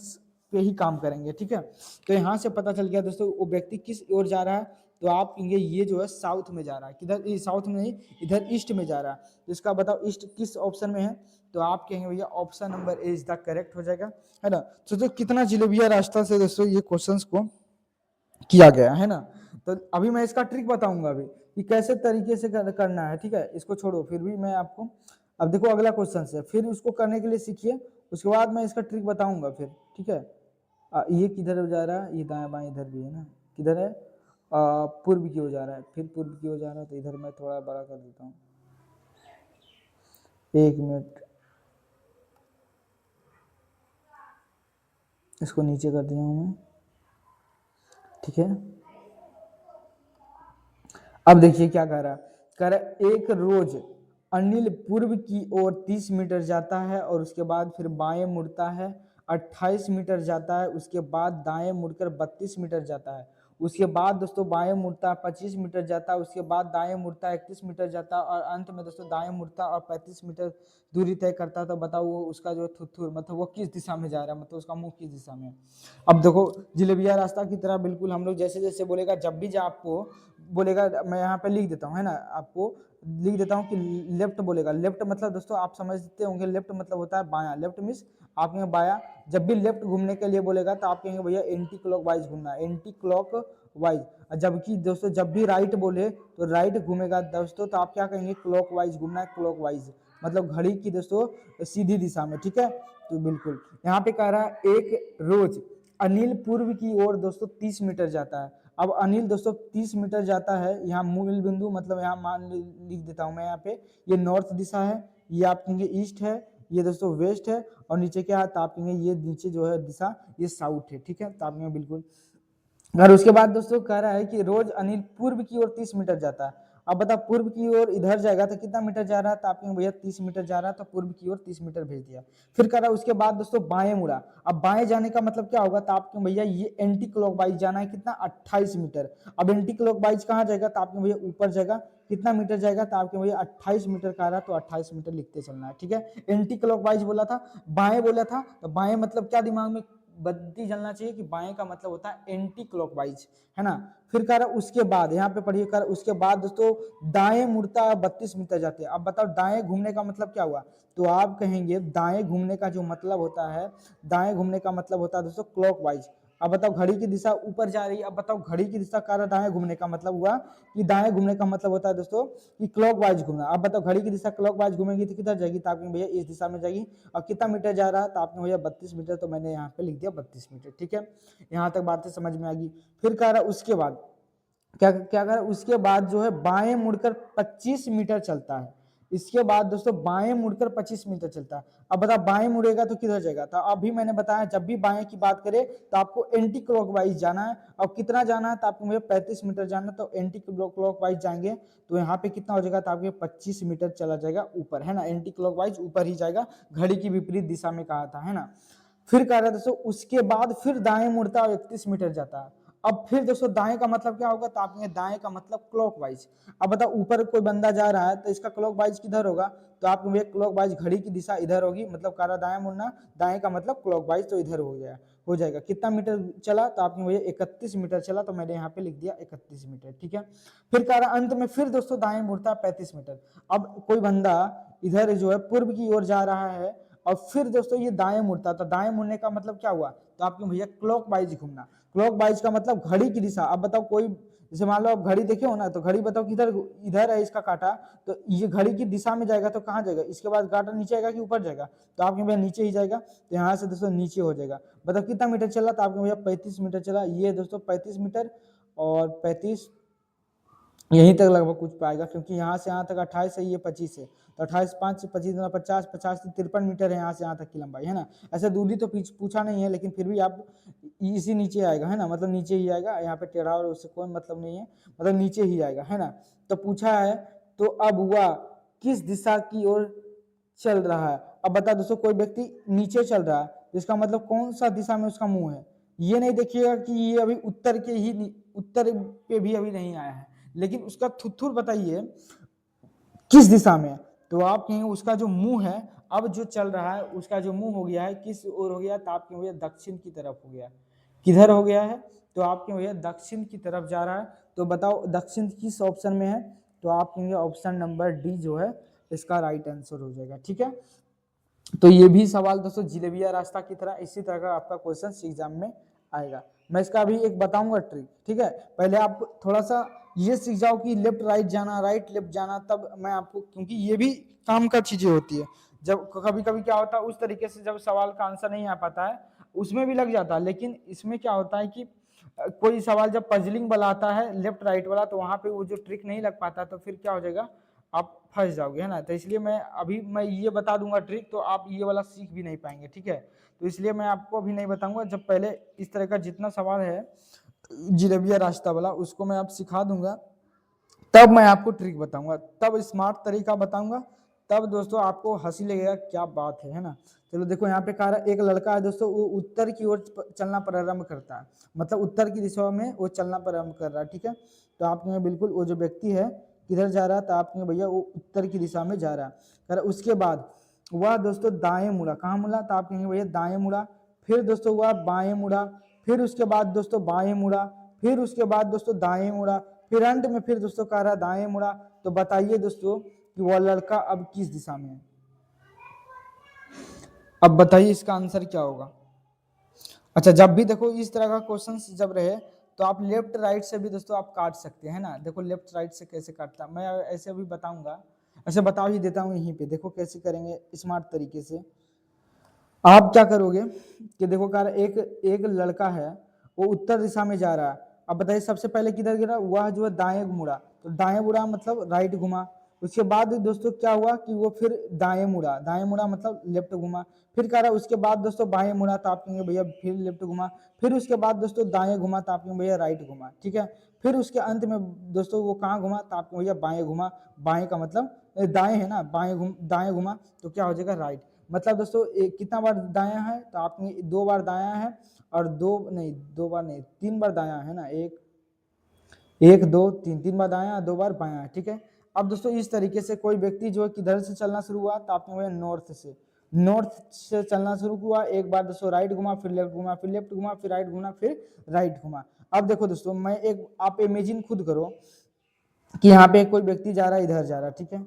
पे ही काम करेंगे, ठीक है। तो यहाँ से पता चल गया दोस्तों वो व्यक्ति किस ओर जा रहा है, तो आप कहेंगे ये जो है साउथ में जा रहा है, किधर, साउथ में नहीं, इधर ईस्ट में जा रहा है। तो इसका बताओ ईस्ट किस ऑप्शन में है, तो आप कहेंगे भैया option number A is the correct हो जाएगा, है ना। तो कितना जिलेबिया रास्ता से दोस्तों ये क्वेश्चंस को किया गया है ना। तो अभी मैं इसका ट्रिक बताऊंगा अभी कि कैसे तरीके से करना है, ठीक है। इसको छोड़ो, फिर भी मैं आपको, अब देखो अगला क्वेश्चन है, फिर उसको करने के लिए सीखिए, उसके बाद मैं इसका ट्रिक बताऊंगा फिर, ठीक है। ये किधर जा रहा है, ये दाएं बाएं इधर भी है ना, किधर है, पूर्व की ओर जा रहा है, फिर पूर्व की ओर जा रहा है, तो इधर मैं थोड़ा बड़ा कर देता हूँ, 1 मिनट, इसको नीचे कर दिया हूँ मैं, ठीक है। अब देखिए क्या कह रहा है, कह रहा है एक रोज अनिल पूर्व की ओर 30 मीटर जाता है और उसके बाद फिर बाएं मुड़ता है, 28 मीटर जाता है, उसके बाद दाएं मुड़कर 32 मीटर जाता है, उसके बाद दोस्तों बाएं मुड़ता है 25 मीटर जाता है, उसके बाद दाएं मुड़ता है 31 मीटर जाता है, और अंत में दोस्तों दाएं मुड़ता और 35 मीटर दूरी तय करता है। तो बताओ वो उसका जो थुथुर मतलब वो किस दिशा में जा रहा है, मतलब उसका मुंह किस दिशा में है। अब देखो जिलेबिया रास्ता की तरह बिल्कुल हम लोग जैसे जैसे बोलेगा, जब भी जो आपको बोलेगा, मैं यहाँ पे लिख देता हूँ, है ना, आपको लिख देता हूँ कि लेफ्ट बोलेगा, लेफ्ट मतलब दोस्तों आप समझते होंगे, लेफ्ट मतलब होता है बायां, लेफ्ट मीन्स आप कहेंगे बायां। जब भी लेफ्ट घूमने के लिए बोलेगा तो आप कहेंगे भैया एंटी क्लॉक वाइज घूमना है, एंटी क्लॉक वाइज। जबकि दोस्तों जब भी राइट बोले तो राइट घूमेगा दोस्तों, तो आप क्या कहेंगे, क्लॉक वाइज घूमना है, क्लॉक वाइज मतलब घड़ी की दोस्तों सीधी दिशा में, ठीक है। तो बिल्कुल यहाँ पे कह रहा है एक रोज अनिल पूर्व की ओर दोस्तों 30 मीटर जाता है। अब अनिल दोस्तों 30 मीटर जाता है, यहाँ मूल बिंदु मतलब यहाँ मान लिख देता हूँ मैं यहाँ पे, ये नॉर्थ दिशा है, ये आप कहेंगे ईस्ट है, ये दोस्तों वेस्ट है, और नीचे क्या है, तो आप कहेंगे ये नीचे जो है दिशा ये साउथ है, ठीक है। तो आप कहेंगे बिल्कुल। और उसके बाद दोस्तों कह रहा है कि रोज अनिल पूर्व की ओर 30 मीटर जाता है। अब बता पूर्व की ओर इधर जाएगा तो कितना मीटर जा रहा है, तो आप कहेंगे भैया 30 मीटर जा रहा है, तो पूर्व की ओर 30 मीटर भेज दिया। फिर कह रहा है उसके बाद दोस्तों बाएं मुड़ा। अब बाएं जाने का मतलब क्या होगा, तो आप कहेंगे भैया ये एंटी क्लॉकवाइज जाना है, कितना 28 मीटर। अब एंटी क्लॉकवाइज कहाँ जाएगा, तो आप कहेंगे भैया ऊपर जाएगा, कितना मीटर जाएगा, तो आप कहेंगे भैया 28 मीटर का रहा, तो 28 मीटर लिखते चलना है, ठीक है। एंटी क्लॉकवाइज बोला था, बाएं बोला था, तो बाएं मतलब क्या दिमाग में बत्ती जलना चाहिए कि बाएं का मतलब होता है एंटी क्लॉकवाइज, है ना। फिर कह रहा उसके बाद यहाँ पे पढ़िए, कर उसके बाद दोस्तों दाएं मुड़ता 32 मीटर जाते हैं। अब बताओ दाएं घूमने का मतलब क्या हुआ, तो आप कहेंगे दाएं घूमने का जो मतलब होता है, दाएं घूमने का मतलब होता है दोस्तों क्लॉकवाइज। अब बताओ घड़ी की दिशा ऊपर जा रही है, अब बताओ घड़ी की दिशा का दाएं घूमने का मतलब हुआ कि दाएं घूमने का मतलब होता है दोस्तों कि क्लॉकवाइज घूमना। अब बताओ घड़ी की दिशा क्लॉकवाइज घूमेगी तो किधर जाएगी, तो आप भैया इस दिशा में जाएगी। और कितना मीटर जा रहा है, तो आपने भैया 32 मीटर, तो मैंने यहाँ पे लिख दिया 32 मीटर, ठीक है। यहाँ तक बातें समझ में आ गई। फिर कह रहा उसके बाद क्या क्या कर, उसके बाद जो है बाएं मुड़कर 25 मीटर चलता है। इसके बाद दोस्तों बाएं मुड़कर 25 मीटर चलता है। अब बता बाएं मुड़ेगा तो किधर जाएगा, तो अभी मैंने बताया जब भी बाएं की बात करें तो आपको एंटी क्लॉकवाइज जाना है। और कितना जाना है, तो आपको मुझे 35 मीटर जाना है, तो एंटी क्लॉकवाइज जाएंगे तो यहाँ पे कितना हो जाएगा, तो आपके 25 मीटर चला जाएगा ऊपर, है ना। एंटी क्लॉकवाइज ऊपर ही जाएगा, घड़ी की विपरीत दिशा में कहा था, है ना। फिर कह रहा है दोस्तों उसके बाद फिर दाएं मुड़ता और 31 मीटर जाता है। अब फिर दोस्तों दाएं का मतलब क्या होगा, तो आप दाएं का मतलब क्लॉकवाइज। अब बताओ ऊपर कोई बंदा जा रहा है तो इसका क्लॉकवाइज किधर होगा, तो आप क्लॉकवाइज घड़ी की दिशा इधर होगी, मतलब कह रहा दाएं मुड़ना, दाएं का मतलब क्लॉकवाइज, तो इधर हो जाएगा। कितना मीटर चला, तो आपने भैया 31 मीटर चला, तो मैंने यहाँ पे लिख दिया 31 मीटर, ठीक है। फिर कह रहा अंत में फिर दोस्तों दाएं मुड़ता 35 मीटर। अब कोई बंदा इधर जो है पूर्व की ओर जा रहा है और फिर दोस्तों ये दाएं मुड़ता, तो दाएं मुड़ने का मतलब क्या हुआ, तो आपको भैया क्लॉकवाइज घूमना। क्लॉकवाइज का मतलब घड़ी की दिशा। अब बताओ कोई जैसे मान लो आप घड़ी देखे हो ना, तो घड़ी बताओ किधर, इधर है इसका कांटा, तो ये घड़ी की दिशा में जाएगा तो कहाँ जाएगा, इसके बाद कांटा नीचे आएगा कि ऊपर जाएगा, तो आपके भैया नीचे ही जाएगा, तो यहाँ से दोस्तों नीचे हो जाएगा। बताओ कितना मीटर चला, तो आपके भैया 35 मीटर चला। ये दोस्तों 35 मीटर और 35 यहीं तक लगभग कुछ पाएगा, क्योंकि यहाँ से यहाँ तक 28 है, ये 25 है, तो 28 5 25 50 50 से 53 मीटर है यहाँ से यहाँ तक की लंबाई, है ना। ऐसे दूरी तो पूछा नहीं है, लेकिन फिर भी आप इसी नीचे आएगा, है ना, मतलब नीचे ही आएगा, यहाँ पे टेढ़ा और उससे कोई मतलब नहीं है, मतलब नीचे ही आएगा, है ना। तो पूछा है तो अब हुआ किस दिशा की ओर चल रहा है। अब बता दोस्तों कोई व्यक्ति नीचे चल रहा है, जिसका मतलब कौन सा दिशा में उसका मुंह है। ये नहीं देखिएगा कि ये अभी उत्तर पे भी अभी नहीं आया है, लेकिन उसका थुथुर बताइए किस दिशा में, तो आप कहेंगे उसका जो मुंह है अब जो चल रहा है उसका जो मुंह हो गया है किस ओर हो गया, तो आप कहेंगे दक्षिण की तरफ हो गया। किधर हो गया है, तो आप कहेंगे भैया दक्षिण की तरफ जा रहा है। तो बताओ दक्षिण किस ऑप्शन में है, तो आप कहेंगे ऑप्शन नंबर डी जो है इसका राइट आंसर हो जाएगा। ठीक है, तो ये भी सवाल दोस्तों जिलेबिया रास्ता की तरह इसी तरह का आपका क्वेश्चन एग्जाम में आएगा। मैं इसका अभी एक बताऊंगा ट्रिक। ठीक है, पहले आप थोड़ा सा ये सीख जाओ कि लेफ्ट राइट जाना, राइट लेफ्ट जाना, तब मैं आपको, क्योंकि ये भी काम का चीजें होती है। जब कभी कभी क्या होता है उस तरीके से जब सवाल का आंसर नहीं आ पाता है उसमें भी लग जाता है, लेकिन इसमें क्या होता है कि कोई सवाल जब पजलिंग वाला आता है लेफ्ट राइट वाला, तो वहां पे वो जो ट्रिक नहीं लग पाता, तो फिर क्या हो जाएगा, आप फंस जाओगे, है ना। तो इसलिए मैं ये बता दूंगा ट्रिक, तो आप ये वाला सीख भी नहीं पाएंगे। ठीक है, तो इसलिए मैं आपको अभी नहीं बताऊंगा, जब पहले इस तरह का जितना सवाल है जिलेबिया रास्ता वाला उसको मैं आप सिखा दूंगा, तब मैं आपको ट्रिक बताऊंगा, तब स्मार्ट तरीका बताऊंगा, तब दोस्तों आपको हंसी लगेगा क्या बात है ना। चलो देखो यहाँ पे कहा रहा एक लड़का है दोस्तों, वो उत्तर की ओर चलना प्रारंभ करता है, मतलब उत्तर की दिशा में वो चलना प्रारंभ कर रहा है। ठीक है, तो आप कहेंगे बिल्कुल वो जो व्यक्ति है किधर जा रहा है, तो आप कहेंगे भैया वो उत्तर की दिशा में जा रहा है। कर उसके बाद वह दोस्तों दाएं मुड़ा, कहाँ मुड़ा, तो आप कहेंगे भैया दाएं मुड़ा, फिर दोस्तों वह बाएं मुड़ा, फिर उसके बाद दोस्तों बाएं मुड़ा, फिर उसके बाद दोस्तों दाएं मुड़ा, फिर अंत में फिर दोस्तों कह रहा दाएं मुड़ा। तो बताइए दोस्तों कि वह लड़का अब किस दिशा में है, अब बताइए इसका आंसर क्या होगा। अच्छा, जब भी देखो इस तरह का क्वेश्चन जब रहे तो आप लेफ्ट राइट से भी दोस्तों आप काट सकते हैं ना। देखो लेफ्ट राइट से कैसे काटता मैं ऐसे भी बताऊंगा, ऐसे बता ही देता हूँ यहीं पे, देखो कैसे करेंगे स्मार्ट तरीके से। आप क्या करोगे कि देखो कार एक एक लड़का है वो उत्तर दिशा में जा रहा है, अब बताइए सबसे पहले किधर गिरा, वह जो है दाएं मुड़ा, तो दाएं मुड़ा मतलब राइट घुमा। उसके बाद दोस्तों क्या हुआ कि वो फिर दाएं मुड़ा, दाएं मुड़ा मतलब लेफ्ट घुमा। फिर कह रहा उसके बाद दोस्तों बाएं मुड़ा, तो आप कहेंगे भैया फिर लेफ्ट घुमा। फिर उसके बाद दोस्तों दाएं घुमा, तो आप कहेंगे भैया राइट घुमा। ठीक है, फिर उसके अंत में दोस्तों वो कहाँ घुमा, तो आप कहेंगे भैया बाएं घुमा। बाएं का मतलब दाएं है ना, दाएं घुमा, तो क्या हो जाएगा राइट। मतलब दोस्तों कितना बार दाया है, तो आपने 2 बार दाया है, और 2 बार नहीं 3 बार दाया है ना, एक 2 3 बार दाया, 2 बार बाया। ठीक है, अब दोस्तों इस तरीके से कोई व्यक्ति जो है किधर से चलना शुरू हुआ, तो आपने नॉर्थ से चलना शुरू हुआ। एक बार दोस्तों राइट घुमा, फिर लेफ्ट घुमा, फिर लेफ्ट घुमा, फिर राइट घुमा, फिर राइट घुमा। अब देखो दोस्तों मैं एक आप इमेजिन खुद करो कि यहाँ पे कोई व्यक्ति जा रहा है, इधर जा रहा है। ठीक है,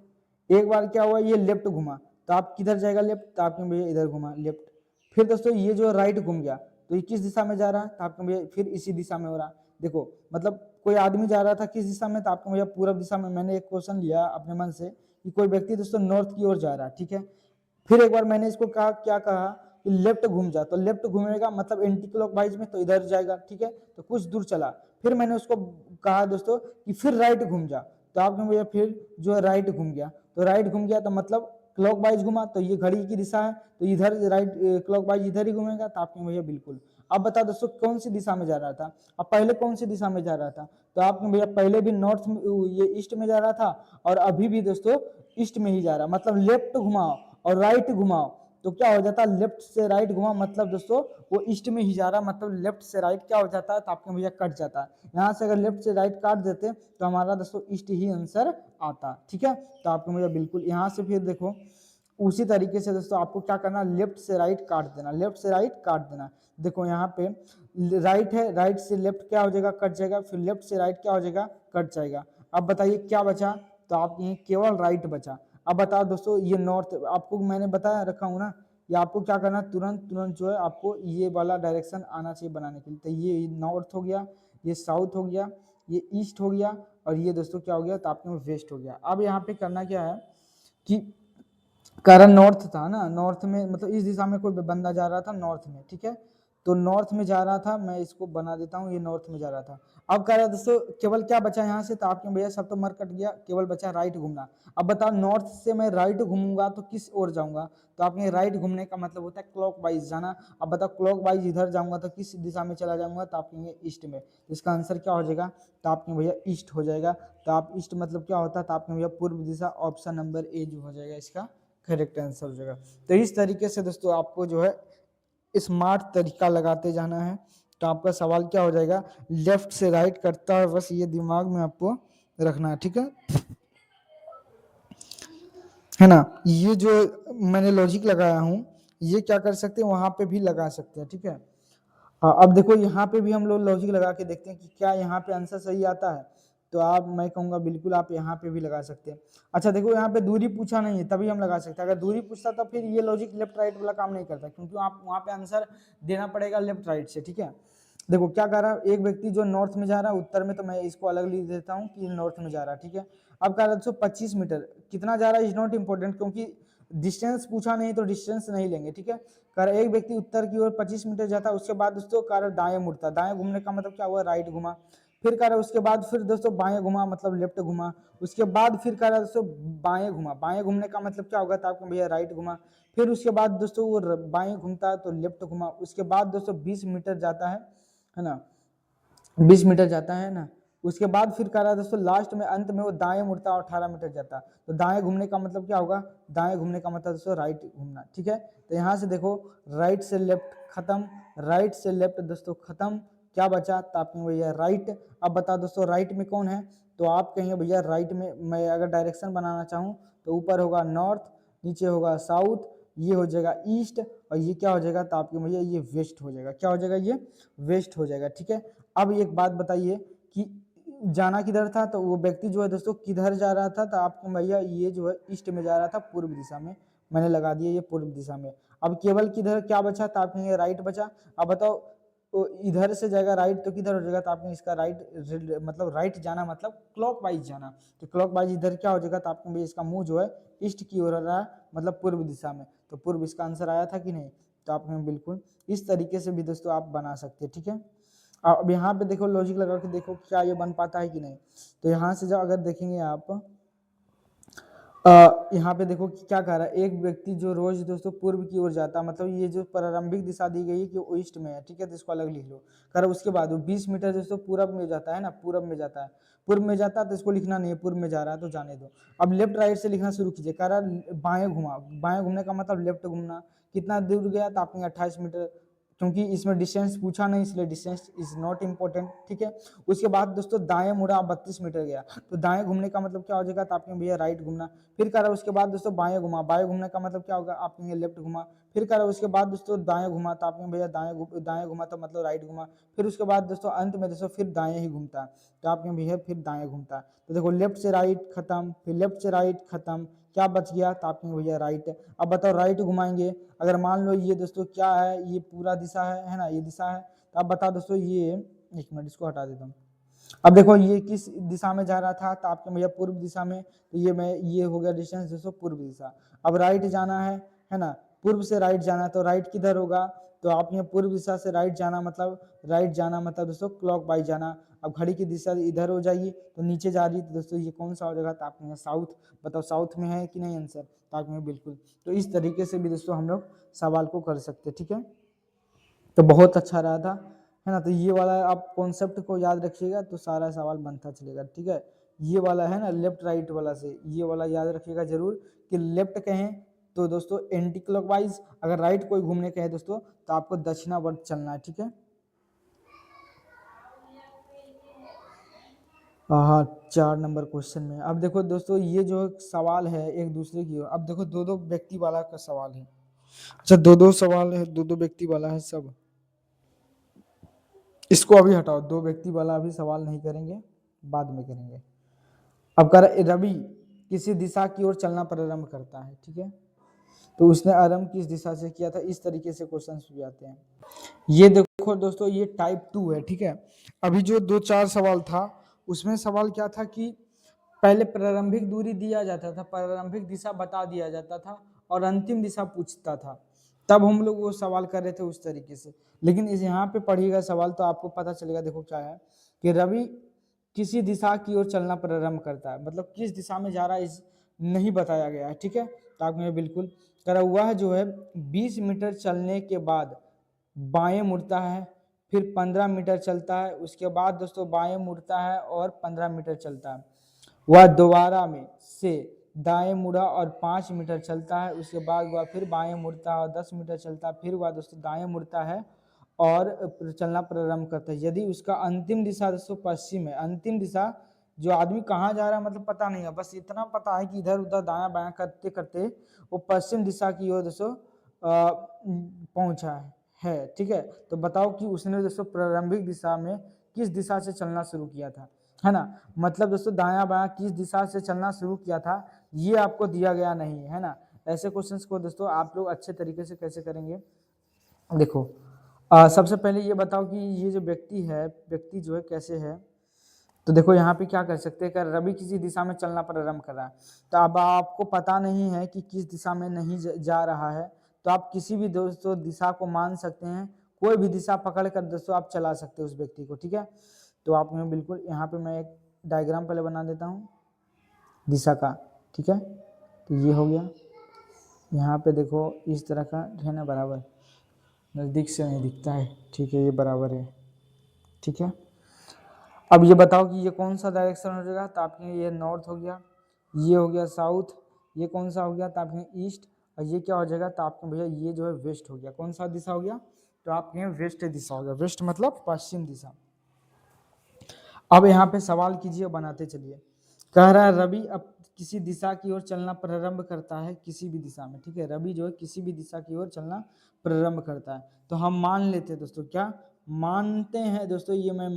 एक बार क्या हुआ ये लेफ्ट घुमा, तो आप किधर जाएगा लेफ्ट, तो आपने भैया इधर घुमा लेफ्ट। फिर दोस्तों ये जो राइट घूम गया, तो ये किस दिशा में जा रहा है, तो आपने भैया फिर इसी दिशा में हो रहा। देखो मतलब कोई आदमी जा रहा था किस दिशा में, तो आपने भैया पूर्व दिशा में। मैंने एक क्वेश्चन लिया अपने मन से कि कोई व्यक्ति दोस्तों नॉर्थ की ओर जा रहा है। ठीक है, फिर एक बार मैंने इसको कहा क्या कहा कि लेफ्ट घूम जा, तो लेफ्ट घूमेगा मतलब एंटी क्लॉकवाइज में, तो इधर जाएगा। ठीक है, तो कुछ दूर चला, फिर मैंने उसको कहा दोस्तों कि फिर राइट घूम जा, तो आपने भैया फिर जो है राइट घूम गया। तो राइट घूम गया तो मतलब क्लॉकवाइज घुमा, तो ये घड़ी की दिशा है, तो इधर राइट क्लॉकवाइज इधर ही घूमेगा। तो आपने भैया बिल्कुल। अब बता दोस्तों कौन सी दिशा में जा रहा था, अब पहले कौन सी दिशा में जा रहा था, तो आपने भैया पहले भी नॉर्थ में ये ईस्ट में जा रहा था, और अभी भी दोस्तों ईस्ट में ही जा रहा, मतलब लेफ्ट घुमाओ और राइट घुमाओ तो क्या हो जाता है, लेफ्ट से राइट घुमा मतलब दोस्तों वो ईस्ट में ही जा रहा, मतलब लेफ्ट से राइट क्या हो जाता है, तो आपके भैया कट जाता है। यहाँ से अगर लेफ्ट से राइट काट देते तो हमारा दोस्तों ईस्ट ही आंसर आता। ठीक है, तो आपको भैया बिल्कुल यहाँ से फिर देखो उसी तरीके से दोस्तों आपको क्या करना, लेफ्ट से राइट काट देना, लेफ्ट से राइट काट देना। देखो यहाँ पे राइट है, राइट से लेफ्ट क्या हो जाएगा, कट जाएगा, फिर लेफ्ट से राइट क्या हो जाएगा, कट जाएगा। अब बताइए क्या बचा, तो आप ये केवल राइट बचा। अब बताओ दोस्तों ये नॉर्थ, आपको मैंने बताया रखा हूँ ना, ये आपको क्या करना तुरंत तुरंत जो है आपको ये वाला डायरेक्शन आना चाहिए बनाने के लिए। तो ये नॉर्थ हो गया, ये साउथ हो गया, ये ईस्ट हो गया, और ये दोस्तों क्या हो गया, तो आपके वेस्ट हो गया। अब यहाँ पे करना क्या है कि कारण नॉर्थ था ना, नॉर्थ में मतलब इस दिशा में कोई बंदा जा रहा था नॉर्थ में। ठीक है, तो नॉर्थ में जा रहा था, मैं इसको बना देता हूँ, ये नॉर्थ में जा रहा था। अब कह रहा है दोस्तों केवल क्या बचा यहाँ से, तो आपके भैया सब तो मर कट गया, केवल बचा राइट घूमना। अब बताओ नॉर्थ से मैं राइट घूमूंगा तो किस ओर जाऊंगा, तो आपने राइट घूमने का मतलब होता है क्लॉक वाइज जाना। अब बताओ क्लॉक वाइज इधर जाऊंगा तो किस दिशा में चला जाऊंगा, तो आपके ईस्ट में। तो इसका आंसर क्या हो जाएगा, तो आपके भैया ईस्ट हो जाएगा। तो आप ईस्ट मतलब क्या होता है, तो आपके भैया पूर्व दिशा, ऑप्शन नंबर ए जो हो जाएगा इसका करेक्ट आंसर हो जाएगा। तो इस तरीके से दोस्तों आपको जो है स्मार्ट तरीका लगाते जाना है, तो आपका सवाल क्या हो जाएगा, लेफ्ट से राइट करता है, बस ये दिमाग में आपको रखना है। ठीक है ना, ये जो मैंने लॉजिक लगाया हूँ ये क्या कर सकते हैं वहां पे भी लगा सकते हैं। ठीक है, हाँ, अब देखो यहाँ पे भी हम लोग लॉजिक लगा के देखते हैं कि क्या यहाँ पे आंसर सही आता है। तो मैं कहूँगा बिल्कुल आप यहाँ पे भी लगा सकते हैं। अच्छा देखो यहाँ पे दूरी पूछा नहीं है तभी हम लगा सकते हैं, अगर दूरी पूछता तो फिर ये लॉजिक लेफ्ट राइट वाला काम नहीं करता, क्योंकि आप वहाँ पे आंसर देना पड़ेगा लेफ्ट राइट से। ठीक है, देखो क्या कह रहा है, एक व्यक्ति जो नॉर्थ में जा रहा है, उत्तर में, तो मैं इसको अलग लिख देता हूँ कि नॉर्थ में जा रहा है। ठीक है, अब कह रहा है दोस्तों 25 मीटर, कितना जा रहा है इज नॉट इम्पोर्टेंट, क्योंकि डिस्टेंस पूछा नहीं तो डिस्टेंस नहीं लेंगे। ठीक है, कर एक व्यक्ति उत्तर की ओर 25 मीटर जाता है, उसके बाद दोस्तों कार दाएं मुड़ता, दाएं घूमने का मतलब क्या हुआ, राइट घुमा, फिर कह रहा है उसके बाद फिर दोस्तों बाएं घुमा मतलब लेफ्ट घुमा, उसके बाद फिर कह रहा है दोस्तों बाएं घुमा, बाएं घूमने का मतलब क्या होगा, तो आपको भैया राइट घुमा, फिर उसके बाद दोस्तों वो बाएं घूमता है तो लेफ्ट घुमा, उसके बाद दोस्तों 20 मीटर जाता है ना, 20 मीटर जाता है ना, उसके बाद फिर कह रहा है दोस्तों लास्ट में अंत में वो दाएं मुड़ता और 18 मीटर जाता, तो दाएं घूमने का मतलब क्या होगा, दाएं घूमने का मतलब दोस्तों राइट घूमना। ठीक है, तो यहाँ से देखो राइट से लेफ्ट खत्म, राइट से लेफ्ट दोस्तों खत्म, क्या बचा, तो आप कहेंगे भैया राइट। अब बता दोस्तों राइट में कौन है, तो आप कहेंगे भैया राइट में, मैं अगर डायरेक्शन बनाना चाहूँ तो ऊपर होगा नॉर्थ, नीचे होगा साउथ, ये हो जाएगा ईस्ट, और ये क्या हो जाएगा, तो आपके भैया ये वेस्ट हो जाएगा, क्या हो जाएगा, ये वेस्ट हो जाएगा। ठीक है, अब एक बात बताइए कि जाना किधर था, तो वो व्यक्ति जो है दोस्तों किधर जा रहा था, तो आपको भैया ये जो है ईस्ट में जा रहा था, पूर्व दिशा में, मैंने लगा दिया ये पूर्व दिशा में। अब केवल किधर क्या बचा, तो आपने ये राइट बचा। अब बताओ तो इधर से जाएगा राइट तो किधर हो जाएगा, तो आपने इसका राइट मतलब राइट जाना मतलब क्लॉकवाइज जाना, तो क्लॉकवाइज इधर क्या हो जाएगा, तो आपने भैया इसका मुंह जो है ईस्ट की ओर रहा है, मतलब पूर्व दिशा में, तो पूर्व इसका आंसर आया था कि नहीं, तो आपने बिल्कुल इस तरीके से भी दोस्तों आप बना सकते हैं। ठीक है, अब यहाँ पे देखो लॉजिक लगा के देखो क्या ये बन पाता है कि नहीं, तो यहाँ से जब अगर देखेंगे आप यहाँ पे देखो कि क्या कह रहा है, एक व्यक्ति जो रोज दोस्तों पूर्व की ओर जाता है, मतलब ये जो प्रारंभिक दिशा दी गई है कि वो ईस्ट में है। ठीक है, तो इसको अलग लिख लो। कह रहा उसके बाद वो 20 मीटर दोस्तों पूरब में जाता है ना, पूरब में जाता है, पूर्व में जाता है तो इसको लिखना नहीं है, पूर्व में जा रहा है तो जाने दो। अब लेफ्ट राइट से लिखना शुरू कीजिए, कह रहा बाएं घुमा, बाएं घूमने का मतलब लेफ्ट घूमना, कितना दूर गया, तो आपने 28 मीटर, क्योंकि इसमें डिस्टेंस पूछा नहीं इसलिए डिस्टेंस इज नॉट इम्पोर्टेंट। ठीक है, उसके बाद दोस्तों दाएं मुड़ा 32 मीटर गया, तो दाएं घूमने का मतलब क्या हो जाएगा, तो आपने भैया राइट घूमना, फिर कह रहा है उसके बाद दोस्तों बाएं घुमा, बाएं घूमने का मतलब क्या होगा, आपने लेफ्ट घुमा, फिर कह रहा है उसके बाद दोस्तों दाएं घुमा, तो आपने भैया दाएं घुमा तो मतलब राइट घुमा, फिर उसके बाद दोस्तों अंत में दोस्तों फिर दाएं ही घूमता है, तो आपने भैया फिर दाएं घूमता है। तो देखो लेफ्ट से राइट खत्म, फिर लेफ्ट से राइट खत्म, क्या बच गया, तो आपने भैया राइट। अब बताओ राइट घुमाएंगे, अगर मान लो ये दोस्तों क्या है, ये पूरा दिशा है ना, ये दिशा है, तो अब बताओ दोस्तों ये, एक मिनट इसको हटा देता हूँ। अब देखो ये किस दिशा में जा रहा था, तो आपके भैया पूर्व दिशा में, तो ये हो गया डिस्टेंस दोस्तों पूर्व दिशा। अब राइट जाना है ना, पूर्व से राइट जाना, तो राइट किधर होगा, तो आप यहाँ पूर्व दिशा से राइट जाना मतलब दोस्तों क्लॉक वाइज जाना। अब घड़ी की दिशा इधर हो जाएगी तो नीचे जा रही है, तो दोस्तों ये कौन सा हो जाएगा, तो आपके यहाँ साउथ, बताओ साउथ में है कि नहीं आंसर, तो आपके बिल्कुल। तो इस तरीके से भी दोस्तों हम लोग सवाल को कर सकते हैं। ठीक है, तो बहुत अच्छा रहा था, है ना, तो ये वाला आप कॉन्सेप्ट को याद रखिएगा तो सारा सवाल बनता चलेगा। ठीक है, ये वाला है ना लेफ्ट राइट वाला से, ये वाला याद रखिएगा जरूर कि लेफ्ट कहें तो दोस्तों एंटी क्लॉकवाइज, अगर राइट कोई घूमने कहे दोस्तों तो आपको दक्षिणावर्त चलना है। ठीक है, हाँ 4 नंबर क्वेश्चन में अब देखो दोस्तों ये जो सवाल है एक दूसरे की ओर, अब देखो दो दो व्यक्ति वाला का सवाल है। अच्छा दो दो सवाल है, दो दो व्यक्ति वाला है सब, इसको अभी हटाओ, दो व्यक्ति वाला अभी सवाल नहीं करेंगे, बाद में करेंगे। अब कर रवि किसी दिशा की ओर चलना प्रारंभ करता है। ठीक है, तो उसने आरंभ किस दिशा से किया था, इस तरीके से क्वेश्चन भी आते हैं। ये देखो दोस्तों ये टाइप 2 है। ठीक है, अभी जो 2-4 सवाल था उसमें सवाल क्या था कि पहले प्रारंभिक दूरी दिया जाता था, प्रारंभिक दिशा बता दिया जाता था और अंतिम दिशा पूछता था, तब हम लोग वो सवाल कर रहे थे उस तरीके से। लेकिन इस यहाँ पे पढ़िएगा सवाल तो आपको पता चलेगा, देखो क्या है कि रवि किसी दिशा की ओर चलना प्रारंभ करता है, मतलब किस दिशा में जा रहा है इस नहीं बताया गया है। ठीक है, तो आपने बिल्कुल करा हुआ है, जो है 20 मीटर चलने के बाद बाएं मुड़ता है, फिर 15 मीटर चलता है, उसके बाद दोस्तों बाएं मुड़ता है और 15 मीटर चलता है, वह दोबारा में से दाएं मुड़ा और 5 मीटर चलता है, उसके बाद वह फिर बाएं मुड़ता है और 10 मीटर चलता है, फिर वह दोस्तों दाएं मुड़ता है और चलना प्रारंभ करता है। यदि उसका अंतिम दिशा दोस्तों पश्चिम है, अंतिम दिशा जो आदमी कहाँ जा रहा है मतलब पता नहीं है, बस इतना पता है कि इधर उधर दायां बायां करते करते वो पश्चिम दिशा की ओर दोस्तों पहुंचा है, ठीक है। तो बताओ कि उसने दोस्तों प्रारंभिक दिशा में किस दिशा से चलना शुरू किया था, है ना। मतलब दोस्तों दायां बायां किस दिशा से चलना शुरू किया था ये आपको दिया गया नहीं है ना। ऐसे क्वेश्चंस को दोस्तों आप लोग अच्छे तरीके से कैसे करेंगे, देखो सबसे पहले ये बताओ कि ये जो व्यक्ति है, व्यक्ति जो है कैसे है। तो देखो यहाँ पे क्या कर सकते हैं, कि रवि किसी दिशा में चलना प्रारंभ कर रहा है, तो अब आपको पता नहीं है कि किस दिशा में नहीं जा रहा है, तो आप किसी भी दोस्तों दिशा को मान सकते हैं, कोई भी दिशा पकड़ कर दोस्तों आप चला सकते हैं उस व्यक्ति को, ठीक है। तो आप बिल्कुल यहाँ पे मैं एक डायग्राम पहले बना देता हूँ दिशा का, ठीक है। तो ये हो गया, यहाँ पे देखो इस तरह का है ना, बराबर नज़दीक से नहीं दिखता है, ठीक है, ये बराबर है, ठीक है। अब ये बताओ कि ये कौन सा डायरेक्शन हो जाएगा, तो आपके ये नॉर्थ हो गया, ये हो गया साउथ, ये कौन सा हो गया, तो आपके ईस्ट, और ये क्या हो जाएगा, तो आपके भैया ये जो है वेस्ट हो गया। कौन सा दिशा हो गया, तो आपके वेस्ट दिशा हो गया, वेस्ट मतलब पश्चिम दिशा। अब यहाँ पे सवाल कीजिए, बनाते चलिए। कह रहा है रवि अब किसी दिशा की ओर चलना प्रारंभ करता है, किसी भी दिशा में, ठीक है। रवि जो है किसी भी दिशा की ओर चलना प्रारंभ करता है, तो हम मान लेते हैं दोस्तों, क्या मानते हैं दोस्तों, ये मैं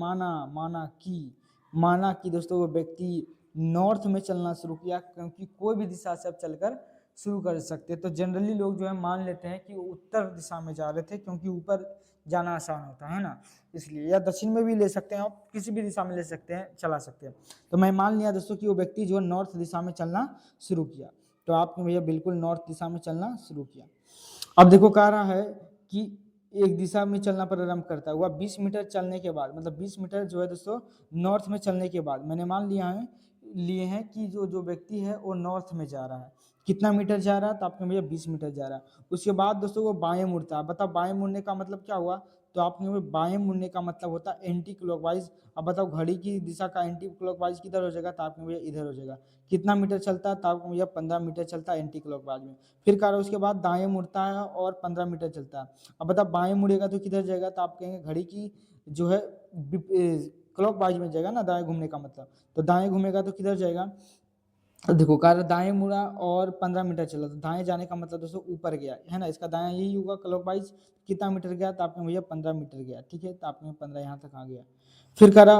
माना कि दोस्तों वो व्यक्ति नॉर्थ में चलना शुरू किया, क्योंकि कोई भी दिशा से अब चलकर शुरू कर सकते हैं। तो जनरली लोग जो है मान लेते हैं कि वो उत्तर दिशा में जा रहे थे, क्योंकि ऊपर जाना आसान होता है ना, इसलिए। या दक्षिण में भी ले सकते हैं, आप किसी भी दिशा में ले सकते हैं, चला सकते हैं। तो मैं मान लिया दोस्तों कि वो व्यक्ति जो नॉर्थ दिशा में चलना शुरू किया, तो आपने भैया बिल्कुल नॉर्थ दिशा में चलना शुरू किया। अब देखो कह रहा है कि एक दिशा में चलना प्रारंभ करता हुआ 20 मीटर चलने के बाद, मतलब 20 मीटर जो है दोस्तों नॉर्थ में चलने के बाद, मैंने मान लिया है लिए हैं कि जो व्यक्ति है वो नॉर्थ में जा रहा है। कितना मीटर जा रहा है, तो आपने भैया 20 मीटर जा रहा है। उसके बाद दोस्तों वो बाएं मुड़ता है। बताओ बाएं मुड़ने का मतलब क्या हुआ, तो आपने बाएं मुड़ने का मतलब होता है एंटी क्लॉकवाइज। अब बताओ घड़ी की दिशा का एंटी क्लॉकवाइज किधर हो जाएगा, तो आपने भैया इधर हो जाएगा। कितना मीटर चलता है, तो आपको भैया 15 मीटर चलता है एंटी क्लॉकवाइज में। फिर कह रहा है उसके बाद दाएं मुड़ता है और 15 मीटर चलता है। अब बताओ बाएं मुड़ेगा तो किधर जाएगा, तो आप कहेंगे घड़ी की जो है क्लॉकवाइज में जाएगा ना, दाएं घूमने का मतलब। तो दाएं घूमेगा तो किधर जाएगा, देखो कार्य दाएं मुड़ा और 15 मीटर चला, तो दाएं जाने का मतलब दोस्तों ऊपर गया है ना, इसका दाएं यही होगा क्लॉकवाइज। कितना मीटर गया, तो आपने भैया 15 मीटर गया, ठीक है। तो आपने 15 यहाँ तक आ गया। फिर करा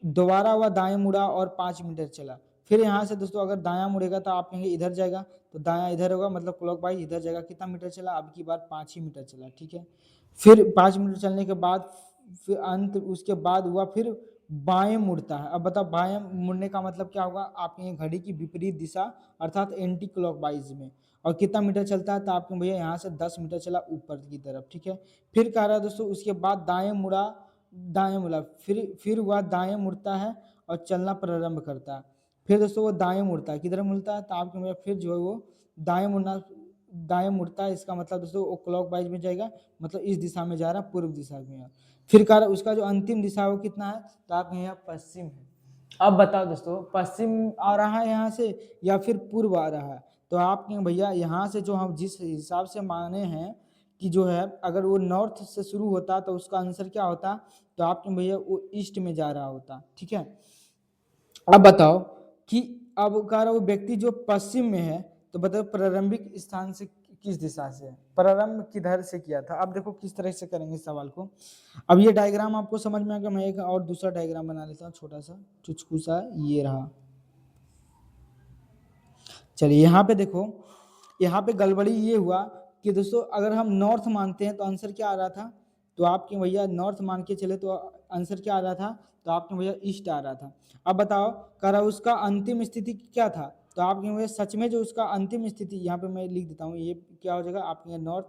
दोबारा हुआ दाएं मुड़ा और 5 मीटर चला। फिर यहाँ से दोस्तों अगर दायां मुड़ेगा तो आप कहेंगे इधर जाएगा, तो दायां इधर होगा, मतलब क्लॉकवाइज इधर जाएगा। कितना मीटर चला, अब की बार 5 ही मीटर चला, ठीक है। फिर 5 मीटर चलने के बाद फिर अंत उसके बाद हुआ फिर बाएं मुड़ता है। अब बताओ बाएं मुड़ने का मतलब क्या होगा, आपके घड़ी की विपरीत दिशा अर्थात एंटी क्लॉकवाइज में। और कितना मीटर चलता है, तो आपके भैया यहाँ से 10 मीटर चला ऊपर की तरफ, ठीक है। फिर कह रहा है दोस्तों उसके बाद दाएं मुड़ा, फिर हुआ दाएं मुड़ता है और चलना प्रारंभ करता है। फिर दोस्तों वो दाएं मुड़ता है, किधर मुड़ता है, तो आपके भैया फिर जो है वो दाएं मुड़ता है। इसका मतलब दोस्तों वो क्लॉकवाइज में जाएगा, मतलब इस दिशा में जा रहा है, पूर्व दिशा में। फिर कह रहा उसका जो अंतिम दिशा है वो कितना है, तो आपके यहाँ पश्चिम है। अब बताओ दोस्तों पश्चिम आ रहा है यहाँ से या फिर पूर्व आ रहा है, तो आपके भैया यहाँ से जो हम जिस हिसाब से माने हैं कि जो है अगर वो नॉर्थ से शुरू होता तो उसका आंसर क्या होता, तो आपके भैया वो ईस्ट में जा रहा होता, ठीक है। अब बताओ कि अब कह रहा वो व्यक्ति जो पश्चिम में है, तो बताओ प्रारंभिक स्थान से किस दिशा से है, प्रारंभ किधर से किया था। अब देखो किस तरह से करेंगे सवाल को। अब ये डायग्राम आपको समझ में आ गया, मैं एक और दूसरा डायग्राम बना लेता हूँ छोटा सा चुचकू सा, ये रहा। चलिए यहाँ पे देखो, यहाँ पे गड़बड़ी ये हुआ कि दोस्तों अगर हम नॉर्थ मानते हैं तो आंसर क्या आ रहा था, तो आपके भैया नॉर्थ मान के चले तो आंसर क्या आ रहा था, तो आपके भैया ईस्ट आ रहा था। अब बताओ करा उसका अंतिम स्थिति क्या था, तो आपके भैया सच में जो उसका अंतिम स्थिति यहाँ पे मैं लिख देता हूँ, ये क्या हो जाएगा आपके यहाँ नॉर्थ,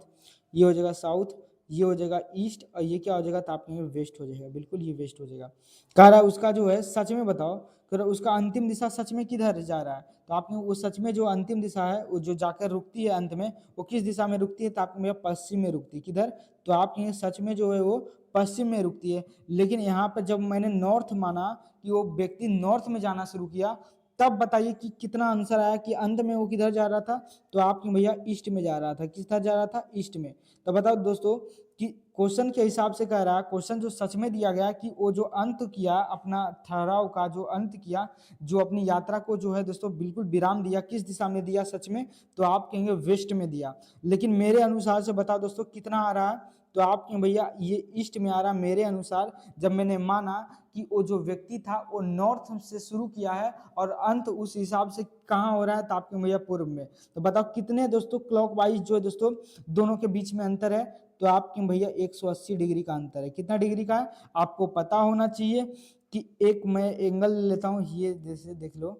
ये हो जाएगा साउथ, ये हो जाएगा ईस्ट, और ये क्या हो जाएगा, तो आपके यहाँ वेस्ट हो जाएगा, बिल्कुल ये वेस्ट हो जाएगा। कह रहा उसका जो है सच में बताओ, तो उसका अंतिम दिशा सच में किधर जा रहा है, तो आपने वो सच में जो अंतिम दिशा है वो जो जाकर रुकती है अंत में, वो किस दिशा में रुकती है, तो आपके भैया पश्चिम में रुकती है। किधर, तो आपके यहाँ सच में जो है वो पश्चिम में रुकती है। लेकिन यहाँ पर जब मैंने नॉर्थ माना कि वो व्यक्ति नॉर्थ में जाना शुरू किया, तब बताइए कि कितना आंसर आया कि अंत में वो किधर जा रहा था, तो आपके भैया ईस्ट में जा रहा था। किस तरह जा रहा था, ईस्ट में। तो बताओ दोस्तों कि क्वेश्चन के हिसाब से कह रहा है, क्वेश्चन जो सच में दिया गया कि वो जो अंत किया अपना ठहराव का, जो अंत किया, जो अपनी यात्रा को जो है दोस्तों बिल्कुल विराम दिया, किस दिशा में दिया सच में, तो आप कहेंगे वेस्ट में दिया। लेकिन मेरे अनुसार से बताओ दोस्तों कितना आ रहा है, तो आप क्यों भैया ये ईस्ट में आ रहा मेरे अनुसार, जब मैंने माना कि वो जो व्यक्ति था वो नॉर्थ से शुरू किया है और अंत उस हिसाब से कहाँ हो रहा है, तो आप क्यों भैया पूर्व में। तो बताओ कितने दोस्तों क्लॉकवाइज जो है दोस्तों दोनों के बीच में अंतर है, तो आप क्यों भैया 180 डिग्री का अंतर है। कितना डिग्री का है आपको पता होना चाहिए कि एक मैं एंगल लेता हूँ, ये जैसे देख लो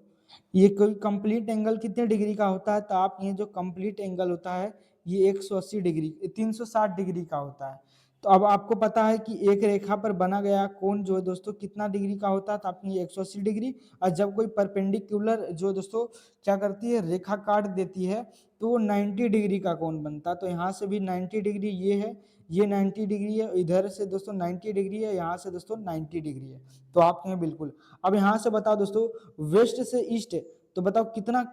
ये कोई कंप्लीट एंगल कितने डिग्री का होता है, तो आप ये जो कंप्लीट एंगल होता है ये 180 डिग्री 360 डिग्री का होता है। तो अब आपको पता है कि एक रेखा पर बना गया कोण जो है दोस्तों कितना डिग्री का होता है, तो आपने ये 180 डिग्री। और जब कोई परपेंडिकुलर जो दोस्तों क्या करती है रेखा काट देती है तो वो 90 डिग्री का कोण बनता है। तो यहाँ से भी 90 डिग्री ये है, ये 90 डिग्री है, इधर से दोस्तों 90 डिग्री है, यहाँ से दोस्तों 90 डिग्री है। तो आप कहें बिल्कुल। अब यहाँ से बताओ दोस्तों वेस्ट से ईस्ट, तो बताओ कितना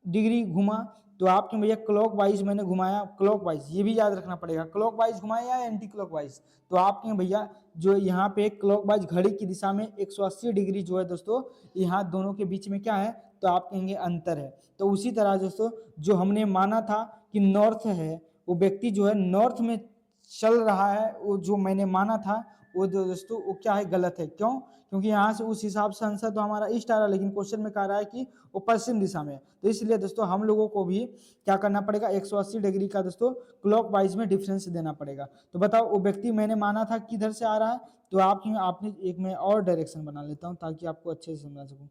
डिग्री घुमा, तो आपके भैया क्लॉकवाइज मैंने घुमाया, क्लॉकवाइज ये भी याद रखना पड़ेगा, क्लॉकवाइज घुमाया या एंटी क्लॉकवाइज। तो आपके भैया जो यहाँ पे क्लॉकवाइज घड़ी की दिशा में 180 डिग्री जो है दोस्तों यहाँ दोनों के बीच में क्या है, तो आप कहेंगे अंतर है। तो उसी तरह दोस्तों जो हमने माना था कि नॉर्थ है वो व्यक्ति जो है नॉर्थ में चल रहा है, वो जो मैंने माना था वो जो दोस्तों वो क्या है गलत है। क्यों? क्योंकि यहाँ से उस हिसाब से आंसर तो हमारा ईस्ट आ रहा है, लेकिन क्वेश्चन में कह रहा है कि वो पश्चिम दिशा में। तो इसलिए दोस्तों हम लोगों को भी क्या करना पड़ेगा 180 डिग्री का दोस्तों क्लॉकवाइज में डिफरेंस देना पड़ेगा। तो बताओ वो व्यक्ति मैंने माना था किधर से आ रहा है, तो आपने एक मैं और डायरेक्शन बना लेता हूँ ताकि आपको अच्छे से समझा सकूँ।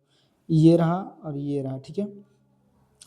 ये रहा और ये रहा, ठीक है।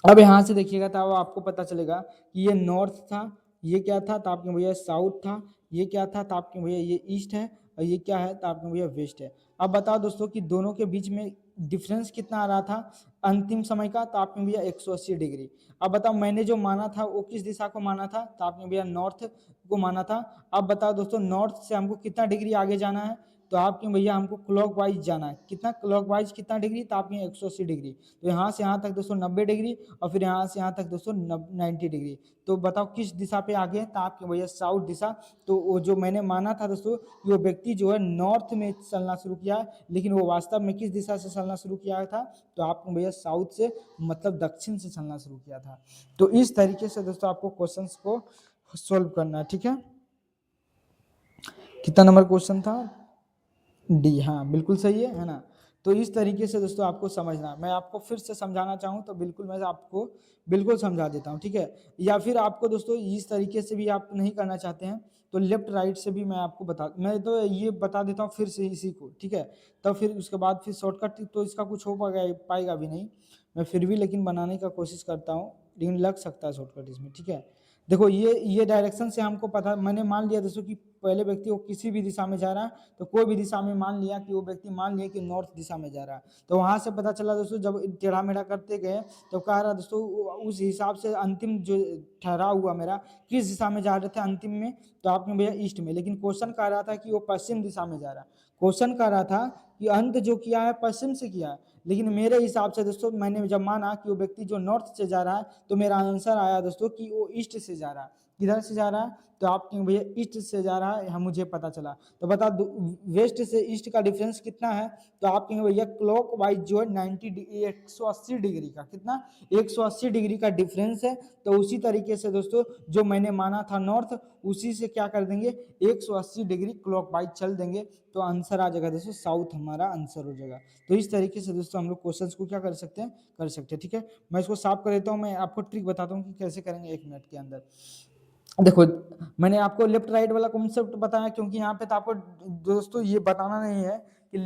अब यहाँ से देखिएगा तो आपको पता चलेगा कि ये नॉर्थ था, ये क्या था, तो आपके भैया साउथ था, ये क्या था, तो आपके भैया ये ईस्ट है, और ये क्या है, तो आपके भैया वेस्ट है। अब बताओ दोस्तों कि दोनों के बीच में डिफरेंस कितना आ रहा था अंतिम समय का, तो आपके भैया 180 डिग्री। अब बताओ मैंने जो माना था वो किस दिशा को माना था, तो आपने भैया नॉर्थ को माना था। अब बताओ दोस्तों नॉर्थ से हमको कितना डिग्री आगे जाना है, तो आपके भैया हमको क्लॉकवाइज जाना है। कितना क्लॉकवाइज कितना डिग्री, तो आपके 180 डिग्री। तो यहाँ से यहाँ तक दोस्तों 90 डिग्री और फिर यहाँ से यहाँ तक दोस्तों 90 डिग्री। तो बताओ किस दिशा पे आगे है, तो आपके भैया साउथ दिशा। तो वो जो मैंने माना था दोस्तों कि वो व्यक्ति जो है नॉर्थ में चलना शुरू किया है, लेकिन वो वास्तव में किस दिशा से चलना शुरू किया था, तो आपके भैया साउथ से मतलब दक्षिण से चलना शुरू किया था। तो इस तरीके से दोस्तों आपको क्वेश्चंस को सोल्व करना है, ठीक है। कितना नंबर क्वेश्चन था, डी, हाँ बिल्कुल सही है ना। तो इस तरीके से दोस्तों आपको समझना, मैं आपको फिर से समझाना चाहूँ तो बिल्कुल मैं आपको बिल्कुल समझा देता हूँ, ठीक है। या फिर आपको दोस्तों इस तरीके से भी आप नहीं करना चाहते हैं तो लेफ्ट राइट से भी मैं आपको मैं तो ये बता देता हूँ फिर से इसी को, ठीक है। तब फिर उसके बाद फिर शॉर्टकट तो इसका कुछ हो पाएगा भी नहीं, मैं फिर भी लेकिन बनाने का कोशिश करता हूँ, लेकिन लग सकता है शॉर्टकट इसमें, ठीक है। देखो ये डायरेक्शन से हमको पता, मैंने मान लिया दोस्तों कि पहले व्यक्ति वो किसी भी दिशा में जा रहा है, तो कोई भी दिशा में मान लिया कि वो व्यक्ति मान लिया कि नॉर्थ दिशा में जा रहा है। तो वहां से पता चला दोस्तों जब टेढ़ा मेढ़ा करते गए तो कह रहा दोस्तों उस हिसाब से अंतिम जो ठहराव हुआ मेरा किस दिशा में जा रहे थे अंतिम में, तो आपने भैया ईस्ट में, लेकिन क्वेश्चन कह रहा था कि वो पश्चिम दिशा में जा रहा है। क्वेश्चन कह रहा था कि अंत जो किया है पश्चिम से किया है, लेकिन मेरे हिसाब से दोस्तों मैंने जब माना कि वो व्यक्ति जो नॉर्थ से जा रहा है, तो मेरा आंसर आया दोस्तों कि वो ईस्ट से जा रहा है। किधर से जा रहा है, तो आप कहेंगे भैया ईस्ट से जा रहा है, मुझे पता चला। तो बता वेस्ट से ईस्ट का डिफरेंस कितना है, तो आप कहेंगे भैया क्लॉक वाइज जो है 180 डिग्री का, कितना 180 डिग्री का डिफरेंस है। तो उसी तरीके से दोस्तों जो मैंने माना था नॉर्थ, उसी से क्या कर देंगे 180 डिग्री क्लॉक वाइज चल देंगे, तो आंसर आ जाएगा दोस्तों साउथ हमारा आंसर हो जाएगा। तो इस तरीके से दोस्तों हम लोग क्वेश्चंस को क्या कर सकते हैं, ठीक है। मैं इसको साफ कर देता हूँ, मैं आपको ट्रिक बताता हूँ कि कैसे करेंगे 1 मिनट के अंदर। देखो मैंने आपको लेफ्ट राइट वाला कॉन्सेप्ट बताया क्योंकि यहाँ पे तो आपको दोस्तों ये बताना नहीं है कि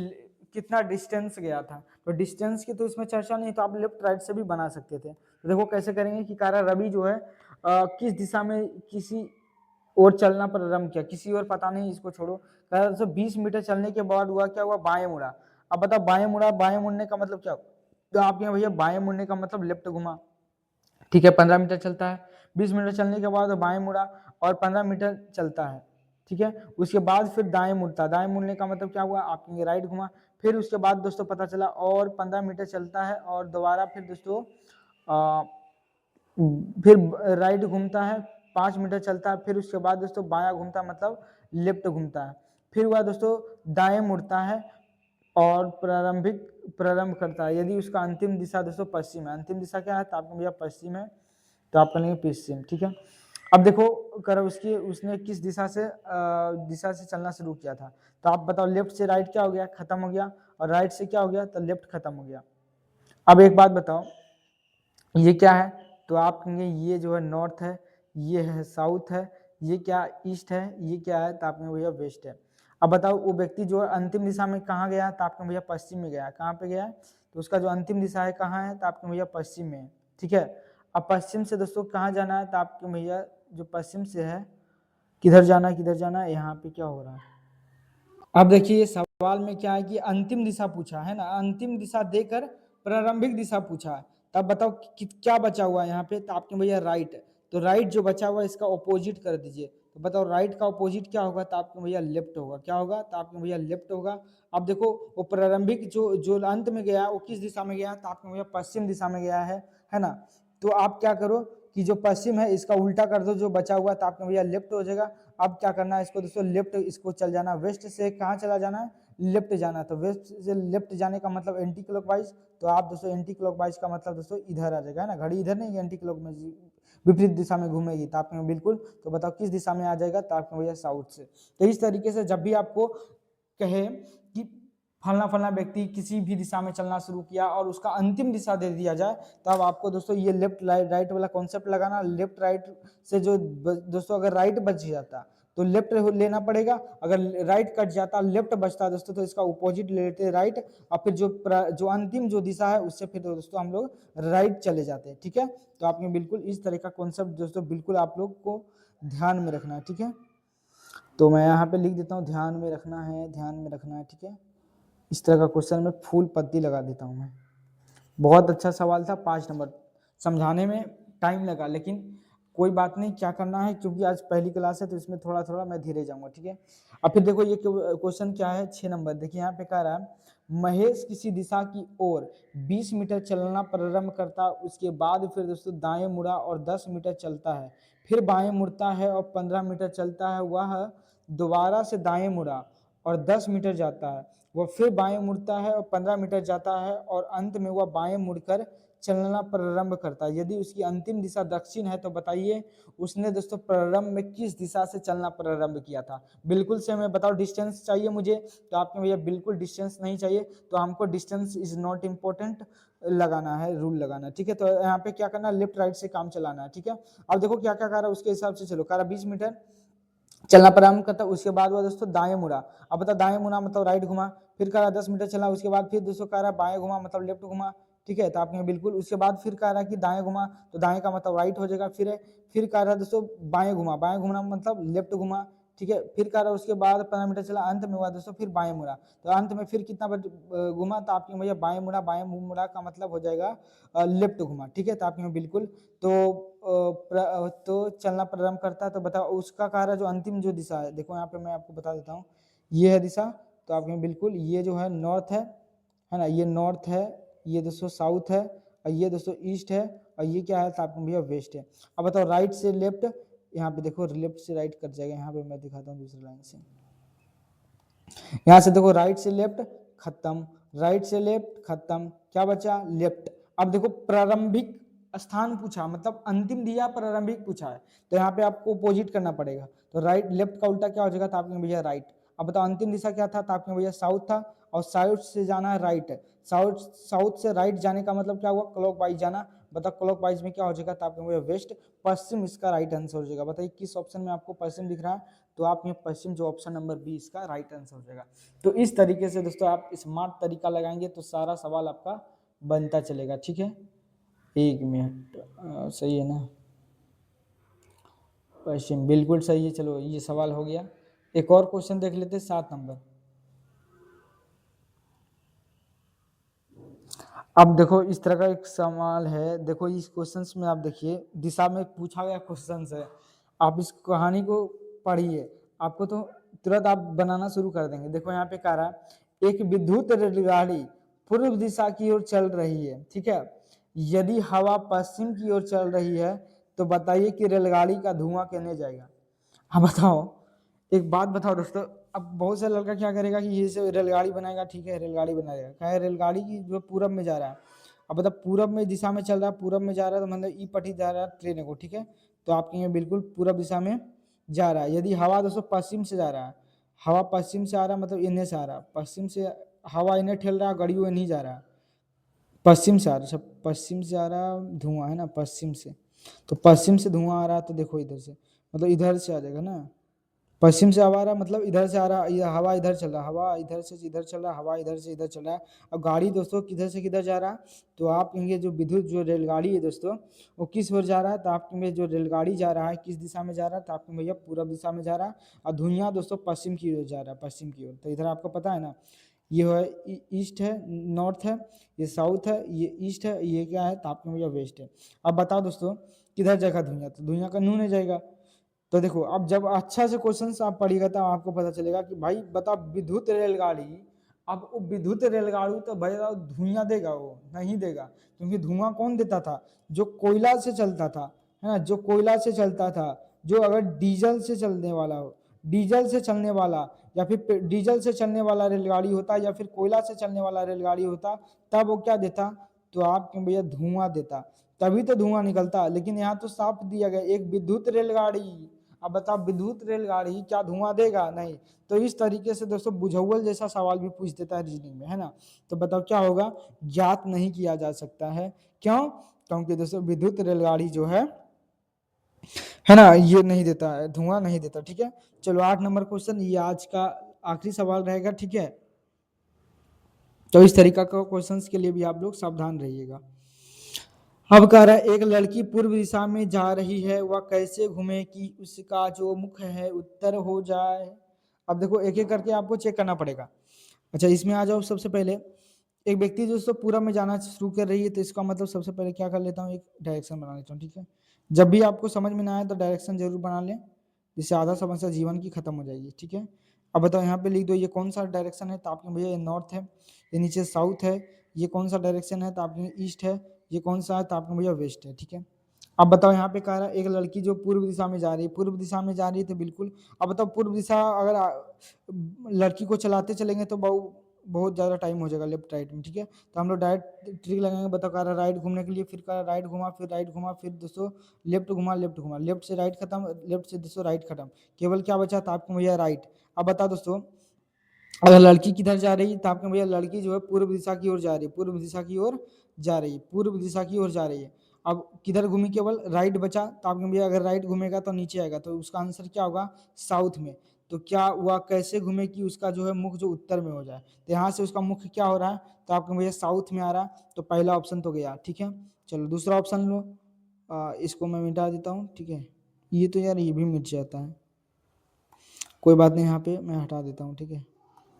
कितना डिस्टेंस गया था, तो डिस्टेंस की तो इसमें चर्चा नहीं, तो आप लेफ्ट राइट से भी बना सकते थे। तो देखो कैसे करेंगे कि कारा रवि जो है किस दिशा में किसी और चलना प्रारंभ किया, किसी और पता नहीं, इसको छोड़ो। कह 20 मीटर चलने के बाद हुआ क्या हुआ, बाएं मुड़ा। अब बताओ बाएं मुड़ा, बाएं मुड़ने का मतलब क्या, तो आप यहाँ भैया बाएं मुड़ने का मतलब लेफ्ट घुमा, ठीक है। 15 मीटर चलता है, 20 मीटर चलने के बाद बाएं मुड़ा और 15 मीटर चलता है, ठीक है। उसके बाद फिर दाएं मुड़ता, दाएं मुड़ने का मतलब क्या हुआ, आप राइट घुमा। फिर उसके बाद दोस्तों पता चला और 15 मीटर चलता है और दोबारा फिर दोस्तों फिर राइट घूमता है, 5 मीटर चलता है, फिर उसके बाद दोस्तों बायां घूमता है मतलब लेफ्ट घूमता है। फिर हुआ दोस्तों दाएं मुड़ता है और प्रारंभ करता है यदि उसका अंतिम दिशा दोस्तों पश्चिम है। अंतिम दिशा क्या है, तो आपको भैया पश्चिम है, तो आप कहेंगे पश्चिम, ठीक है। अब देखो कर उसने किस दिशा से चलना शुरू किया था। तो आप बताओ लेफ्ट से राइट क्या हो गया, खत्म हो गया, और राइट से क्या हो गया, तो लेफ्ट खत्म हो गया। अब एक बात बताओ ये क्या है, तो आप कहेंगे ये जो है नॉर्थ है, ये है साउथ है, ये क्या ईस्ट है, ये क्या है, तो आपने भैया वेस्ट है। अब बताओ वो व्यक्ति जो है अंतिम दिशा में कहाँ गया, तो आपने भैया पश्चिम में गया। कहाँ पे गया है, तो उसका जो अंतिम दिशा है कहाँ है, तो आपके भैया पश्चिम में। ठीक है, अब पश्चिम से दोस्तों कहाँ जाना है, तो आपके भैया जो पश्चिम से है किधर जाना है, किधर जाना है, यहाँ पे क्या हो रहा है। अब देखिए सवाल में क्या है कि अंतिम दिशा पूछा है ना, अंतिम दिशा देकर प्रारंभिक दिशा पूछा है। तब बताओ क्या बचा हुआ है यहाँ पे, तो आपके भैया राइट। तो राइट जो बचा हुआ है इसका ऑपोजिट कर दीजिए। तो बताओ राइट का ऑपोजिट क्या होगा, तो आपके भैया लेफ्ट होगा। क्या होगा, तो आपके भैया लेफ्ट होगा। अब देखो वो प्रारंभिक जो जो अंत में गया वो किस दिशा में गया, तो आपके भैया पश्चिम दिशा में गया है ना। तो आप क्या करो कि जो पश्चिम है इसका उल्टा कर दो, जो बचा हुआ तो आपके भैया लेफ्ट हो जाएगा। अब क्या करना है इसको दोस्तों, लेफ्ट इसको चल जाना, वेस्ट से कहाँ चला जाना है, लेफ्ट जाना। तो वेस्ट से लेफ्ट जाने का मतलब एंटी क्लॉकवाइज। तो आप दोस्तों एंटी क्लॉकवाइज का मतलब दोस्तों इधर आ जाएगा ना, घड़ी इधर नहीं, एंटी क्लॉक में विपरीत दिशा में घूमेगी। तो आपके बिल्कुल, तो बताओ किस दिशा में आ जाएगा, तो आपके भैया साउथ से। तो इस तरीके से जब भी आपको कहे कि फलना फलना व्यक्ति किसी भी दिशा में चलना शुरू किया और उसका अंतिम दिशा दे दिया जाए, तब आपको दोस्तों ये लेफ्ट राइट वाला कॉन्सेप्ट लगाना। लेफ्ट राइट से जो दोस्तों अगर राइट बच जाता तो लेफ्ट लेना पड़ेगा, अगर राइट कट जाता लेफ्ट बचता दोस्तों तो इसका अपोजिट ले लेते राइट, और फिर जो अंतिम जो दिशा है उससे फिर दोस्तों हम लोग राइट चले जाते हैं। ठीक है, तो आपने बिल्कुल इस तरह का कॉन्सेप्ट दोस्तों बिल्कुल आप लोग को ध्यान में रखना है। ठीक है, तो मैं यहाँ पे लिख देता हूँ ध्यान में रखना है, ध्यान में रखना है। ठीक है, इस तरह का क्वेश्चन में फूल पत्ती लगा देता हूँ मैं। बहुत अच्छा सवाल था, 5 नंबर। समझाने में टाइम लगा लेकिन कोई बात नहीं, क्या करना है क्योंकि आज पहली क्लास है तो इसमें थोड़ा थोड़ा मैं धीरे जाऊंगा। ठीक है, अब फिर देखो ये क्वेश्चन क्या है, 6 नंबर। देखिए यहाँ पे कह रहा है महेश किसी दिशा की ओर 20 मीटर चलना प्रारंभ करता, उसके बाद फिर दोस्तों दाएं मुड़ा और 10 मीटर चलता है, फिर बाएं मुड़ता है और 15 मीटर चलता है। वह दोबारा से दाएं मुड़ा और 10 मीटर जाता है, वह फिर बाएं मुड़ता है और 15 मीटर जाता है, और अंत में वह बाएं मुड़कर चलना प्रारंभ करता है। यदि उसकी अंतिम दिशा दक्षिण है तो बताइए उसने दोस्तों प्रारंभ में किस दिशा से चलना प्रारंभ किया था। बिल्कुल से हमें बताओ, डिस्टेंस चाहिए मुझे, तो आपने भैया बिल्कुल डिस्टेंस नहीं चाहिए, तो हमको डिस्टेंस इज नॉट इम्पोर्टेंट लगाना है, रूल लगाना है। ठीक है, तो यहाँ पे क्या करना है, लेफ्ट राइट से काम चलाना है। ठीक है, अब देखो क्या क्या कह रहा है उसके हिसाब से चलो। कह रहा 20 मीटर चलना प्रारंभ करता, उसके बाद वो दोस्तों दाएं मुड़ा। अब बता दाएं मुड़ा मतलब राइट घुमा, फिर कह रहा 10 मीटर चला, उसके बाद फिर दोस्तों कह रहा बाएं घुमा मतलब लेफ्ट घुमा। ठीक है, तो आपने बिल्कुल उसके बाद फिर कह रहा कि दाएं घुमा, तो दाएं का मतलब राइट हो जाएगा। फिर कह रहा दोस्तों बाएं घुमा, बाएं घुमा मतलब लेफ्ट घुमा। ठीक है, फिर कह रहा उसके बाद 15 मीटर चला, अंत में हुआ दोस्तों फिर बाएं मुड़ा। तो अंत में फिर कितना घुमा, तो आपके भैया बाएं मुड़ा, बाएं मुड़ा का मतलब हो जाएगा लेफ्ट घुमा। ठीक है, तो आपके बिल्कुल, तो चलना प्रारंभ करता है। तो बताओ उसका कह रहा है जो अंतिम जो दिशा है, देखो यहाँ पे मैं आपको बता देता हूँ, ये है दिशा। तो आपके बिल्कुल ये जो है नॉर्थ है ना, ये नॉर्थ है, ये दोस्तों साउथ है, और ये दोस्तों ईस्ट है, और ये क्या है, तो आपके भैया वेस्ट है। अब बताओ राइट से लेफ्ट, यहाँ पे देखो लेफ्ट से राइट कट जाएगा, यहाँ पे मैं दिखाता हूँ दूसरी लाइन से। यहाँ से देखो राइट से लेफ्ट खत्म, राइट से लेफ्ट खत्म, क्या बचा, लेफ्ट। अब देखो प्रारंभिक स्थान पूछा, मतलब अंतिम दिया, प्रारंभिक पूछा है, तो यहाँ पे आपको अपोजिट करना पड़ेगा। तो राइट लेफ्ट का उल्टा क्या हो जाएगा, तो आपके भैया राइट। अब बताओ अंतिम दिशा क्या था, तो आपके भैया साउथ था, और साउथ से जाना है राइट। साउथ से राइट जाने का मतलब क्या हुआ, क्लॉक वाइज जाना। बताओ क्लॉक वाइज में क्या हो जाएगा, तो आपके भैया वेस्ट, पश्चिम इसका राइट आंसर हो जाएगा। बताइए किस ऑप्शन में आपको पश्चिम दिख रहा है, तो आप ये पश्चिम जो ऑप्शन नंबर बी इसका राइट आंसर हो जाएगा। तो इस तरीके से दोस्तों आप स्मार्ट तरीका लगाएंगे तो सारा सवाल आपका बनता चलेगा। ठीक है, 1 मिनट, सही है ना, पश्चिम बिल्कुल सही है। चलो ये सवाल हो गया, एक और क्वेश्चन देख लेते, 7 नंबर। अब देखो इस तरह का एक सवाल है, देखो इस क्वेश्चंस में आप देखिए दिशा में पूछा गया क्वेश्चंस है, आप इस कहानी को पढ़िए, आपको तो तुरंत आप बनाना शुरू कर देंगे। देखो यहाँ पे कह रहा है एक विद्युत रेलगाड़ी पूर्व दिशा की ओर चल रही है। ठीक है, यदि हवा पश्चिम की ओर चल रही है तो बताइए कि रेलगाड़ी का धुआं कहने जाएगा। हाँ बताओ, एक बात बताओ दोस्तों, अब बहुत से लड़का क्या करेगा कि ये से रेलगाड़ी बनाएगा, ठीक है रेलगाड़ी बनाएगा, क्या है रेलगाड़ी की जो पूरब में जा रहा है, अब मतलब पूरब में दिशा में चल रहा है, पूरब में जा रहा है तो मतलब ई पट्टी जा रहा है ट्रेन को, ठीक है। तो आपके यहाँ बिल्कुल पूरब दिशा में जा रहा है। यदि हवा दोस्तों पश्चिम से जा रहा है, हवा पश्चिम से आ रहा है मतलब इन्हें से आ रहा है, पश्चिम से हवा इन्हें ठेल रहा है, गाड़ियों नहीं जा रहा है, पश्चिम से आ रहा है, सब पश्चिम से आ रहा है धुआं, है ना, पश्चिम से। तो पश्चिम से धुआं आ रहा है तो देखो इधर से, मतलब इधर से आ जाएगा ना, पश्चिम से हवा आ रहा मतलब इधर से आ रहा, ये हवा इधर चल रहा, हवा इधर से इधर चल रहा, हवा इधर से इधर चल रहा है। अब गाड़ी दोस्तों किधर से किधर जा रहा है, तो आप कहेंगे जो विद्युत जो रेलगाड़ी है दोस्तों वो किस ओर जा रहा है, तो आप कहेंगे जो रेलगाड़ी जा रहा है किस दिशा में जा रहा है, तो आप कहेंगे भैया पूरब दिशा में जा रहा है। और धुइयाँ दोस्तों पश्चिम की ओर जा रहा है, पश्चिम की ओर। तो इधर आपको पता है ना, ये है ईस्ट है, नॉर्थ है, ये साउथ है, ये ईस्ट है, ये क्या है, तो आपके भैया वेस्ट है। अब बताओ दोस्तों किधर जाएगा धुइयाँ, तो धुइयाँ का नून जाएगा। तो देखो अब जब अच्छा से क्वेश्चन आप पढ़िएगा तब आपको पता चलेगा कि भाई बताओ विद्युत रेलगाड़ी, अब वो विद्युत रेलगाड़ी तो भैया धुआं देगा, वो नहीं देगा, क्योंकि धुआं कौन देता था, जो कोयला से चलता था, है ना, जो कोयला से चलता था, जो अगर डीजल से चलने वाला हो, डीजल से चलने वाला या फिर डीजल से चलने वाला रेलगाड़ी होता या फिर कोयला से चलने वाला रेलगाड़ी होता, तब वो क्या देता, तो आप भैया धुआं देता, तभी तो धुआं निकलता। लेकिन यहाँ तो साफ दिया गया एक विद्युत रेलगाड़ी, अब बताओ विद्युत रेलगाड़ी क्या धुआं देगा, नहीं। तो इस तरीके से दोस्तों बुझाउल जैसा सवाल भी पूछ देता है रीजनिंग में, है ना। तो बताओ क्या होगा, ज्ञात नहीं किया जा सकता है, क्यों, क्योंकि दोस्तों विद्युत रेलगाड़ी जो है ना, ये नहीं देता है, धुआं नहीं देता, ठीक है। चलो 8 नंबर क्वेश्चन, ये आज का आखिरी सवाल रहेगा, ठीक है। तो इस तरीका का क्वेश्चन के लिए भी आप लोग सावधान रहिएगा। अब कह रहा है एक लड़की पूर्व दिशा में जा रही है, वह कैसे घूमे कि उसका जो मुख है उत्तर हो जाए। अब देखो एक एक करके आपको चेक करना पड़ेगा। अच्छा इसमें आ जाओ, सबसे पहले एक व्यक्ति जो उसको पूरब में जाना शुरू कर रही है, तो इसका मतलब सबसे पहले क्या कर लेता हूँ, एक डायरेक्शन बना लेता हूँ, ठीक है। जब भी आपको समझ में ना आए तो डायरेक्शन जरूर बना लें, जिससे आधा समस्या जीवन की खत्म हो जाएगी, ठीक है। अब बताओ यहाँ पे लिख दो ये कौन सा डायरेक्शन है, तो आपके भैया ये नॉर्थ है, ये नीचे साउथ है, ये कौन सा डायरेक्शन है, तो आपके ईस्ट है, ये कौन सा है, तो आपके भैया वेस्ट है, ठीक है। अब बताओ यहाँ पे कह रहा है एक लड़की जो पूर्व दिशा में जा रही है, पूर्व दिशा में जा रही है तो बिल्कुल, अब बताओ पूर्व दिशा अगर लड़की को चलाते चलेंगे तो बहुत ज़्यादा टाइम हो जाएगा लेफ्ट राइट में, ठीक है। तो हम लोग डायरेक्ट ट्रिक लगाएंगे, बताओ कह रहा है राइट घूमने के लिए, फिर कह रहा राइट घुमा, फिर राइट घुमा, फिर दोस्तों लेफ्ट घुमा, लेफ्ट घुमा, लेफ्ट से राइट खत्म, लेफ्ट से दोस्तों राइट खत्म, केवल क्या बचा था आपको भैया राइट। अब बताओ दोस्तों अगर लड़की किधर जा रही है, तो आपके भैया लड़की जो है पूर्व दिशा की ओर जा रही है, पूर्व दिशा की ओर जा रही है, पूर्व दिशा की ओर जा रही है। अब किधर घूमी, केवल राइट बचा, तो आपके भैया अगर राइट घूमेगा तो नीचे आएगा, तो उसका आंसर क्या होगा, साउथ में। तो क्या हुआ, कैसे घूमे कि उसका जो है मुख जो उत्तर में हो जाए, तो यहाँ से उसका मुख क्या हो रहा है, तो आपके भैया साउथ में आ रहा है, तो पहला ऑप्शन तो गया, ठीक है। चलो दूसरा ऑप्शन लो, इसको मैं मिटा देता हूँ, ठीक है। ये तो यार ये भी मिट जाता है, कोई बात नहीं, यहाँ पे मैं हटा देता हूँ, ठीक है,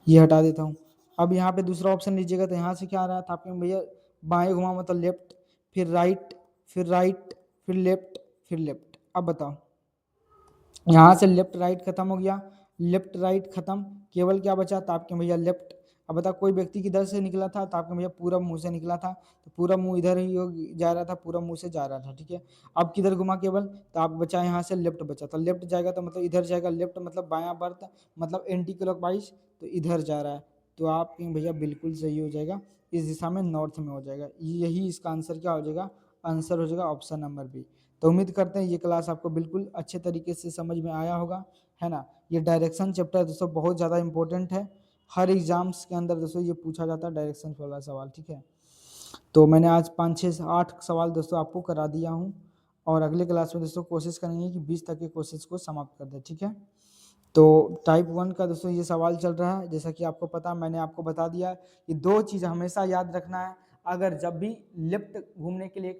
ये हटा देता हूँ। अब यहाँ पे दूसरा ऑप्शन लीजिएगा, तो यहाँ से क्या आ रहा था आपके भैया बाएं घुमा मतलब लेफ्ट, फिर राइट, फिर राइट, फिर लेफ्ट, फिर लेफ्ट। अब बताओ यहाँ से लेफ्ट राइट खत्म हो गया, लेफ्ट राइट खत्म, केवल क्या बचा था आपके भैया लेफ्ट। अब बताओ कोई व्यक्ति किधर से निकला था, तो आपके भैया पूरा मुंह से निकला था, तो पूरा मुंह इधर ही जा रहा था, पूरा मुंह से जा रहा था, ठीक है। अब किधर घुमा केवल, तो आप बचा यहाँ से लेफ्ट बचा, तो लेफ्ट जाएगा तो मतलब इधर जाएगा, लेफ्ट मतलब बायां बर्थ मतलब एंटी क्लॉकवाइज, तो इधर जा रहा है, तो आप भैया बिल्कुल सही हो जाएगा, इस दिशा में नॉर्थ में हो जाएगा, यही इसका आंसर क्या हो जाएगा, आंसर हो जाएगा ऑप्शन नंबर बी। तो उम्मीद करते हैं ये क्लास आपको बिल्कुल अच्छे तरीके से समझ में आया होगा, है ना। ये डायरेक्शन चैप्टर दोस्तों बहुत ज़्यादा इंपॉर्टेंट है, हर एग्जाम्स के अंदर दोस्तों ये पूछा जाता है डायरेक्शन वाला सवाल, ठीक है। तो मैंने आज 5 6 8 सवाल दोस्तों आपको करा दिया हूँ, और अगले क्लास में दोस्तों कोशिश करेंगे कि 20 तक के क्वेश्चन को समाप्त कर दें, ठीक है। तो टाइप 1 का दोस्तों ये सवाल चल रहा है, जैसा कि आपको पता, मैंने आपको बता दिया कि 2 चीज़ हमेशा याद रखना है। अगर जब भी लेफ्ट घूमने के लिए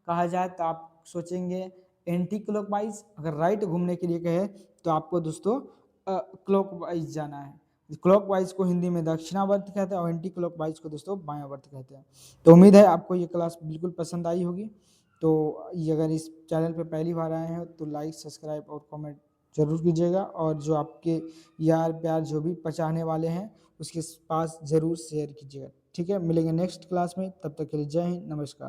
कहा जाए तो आप सोचेंगे एंटी क्लॉकवाइज, अगर राइट घूमने के लिए कहे तो आपको दोस्तों क्लॉकवाइज जाना है। क्लॉकवाइज को हिंदी में दक्षिणावर्त कहते हैं और एंटी क्लॉकवाइज को दोस्तों बायावर्त कहते हैं। तो उम्मीद है आपको ये क्लास बिल्कुल पसंद आई होगी। तो ये अगर इस चैनल पे पहली बार आए हैं तो लाइक सब्सक्राइब और कमेंट जरूर कीजिएगा, और जो आपके यार प्यार जो भी पचाने वाले हैं उसके पास ज़रूर शेयर कीजिएगा, ठीक है। मिलेंगे नेक्स्ट क्लास में, तब तक के लिए जय हिंद, नमस्कार।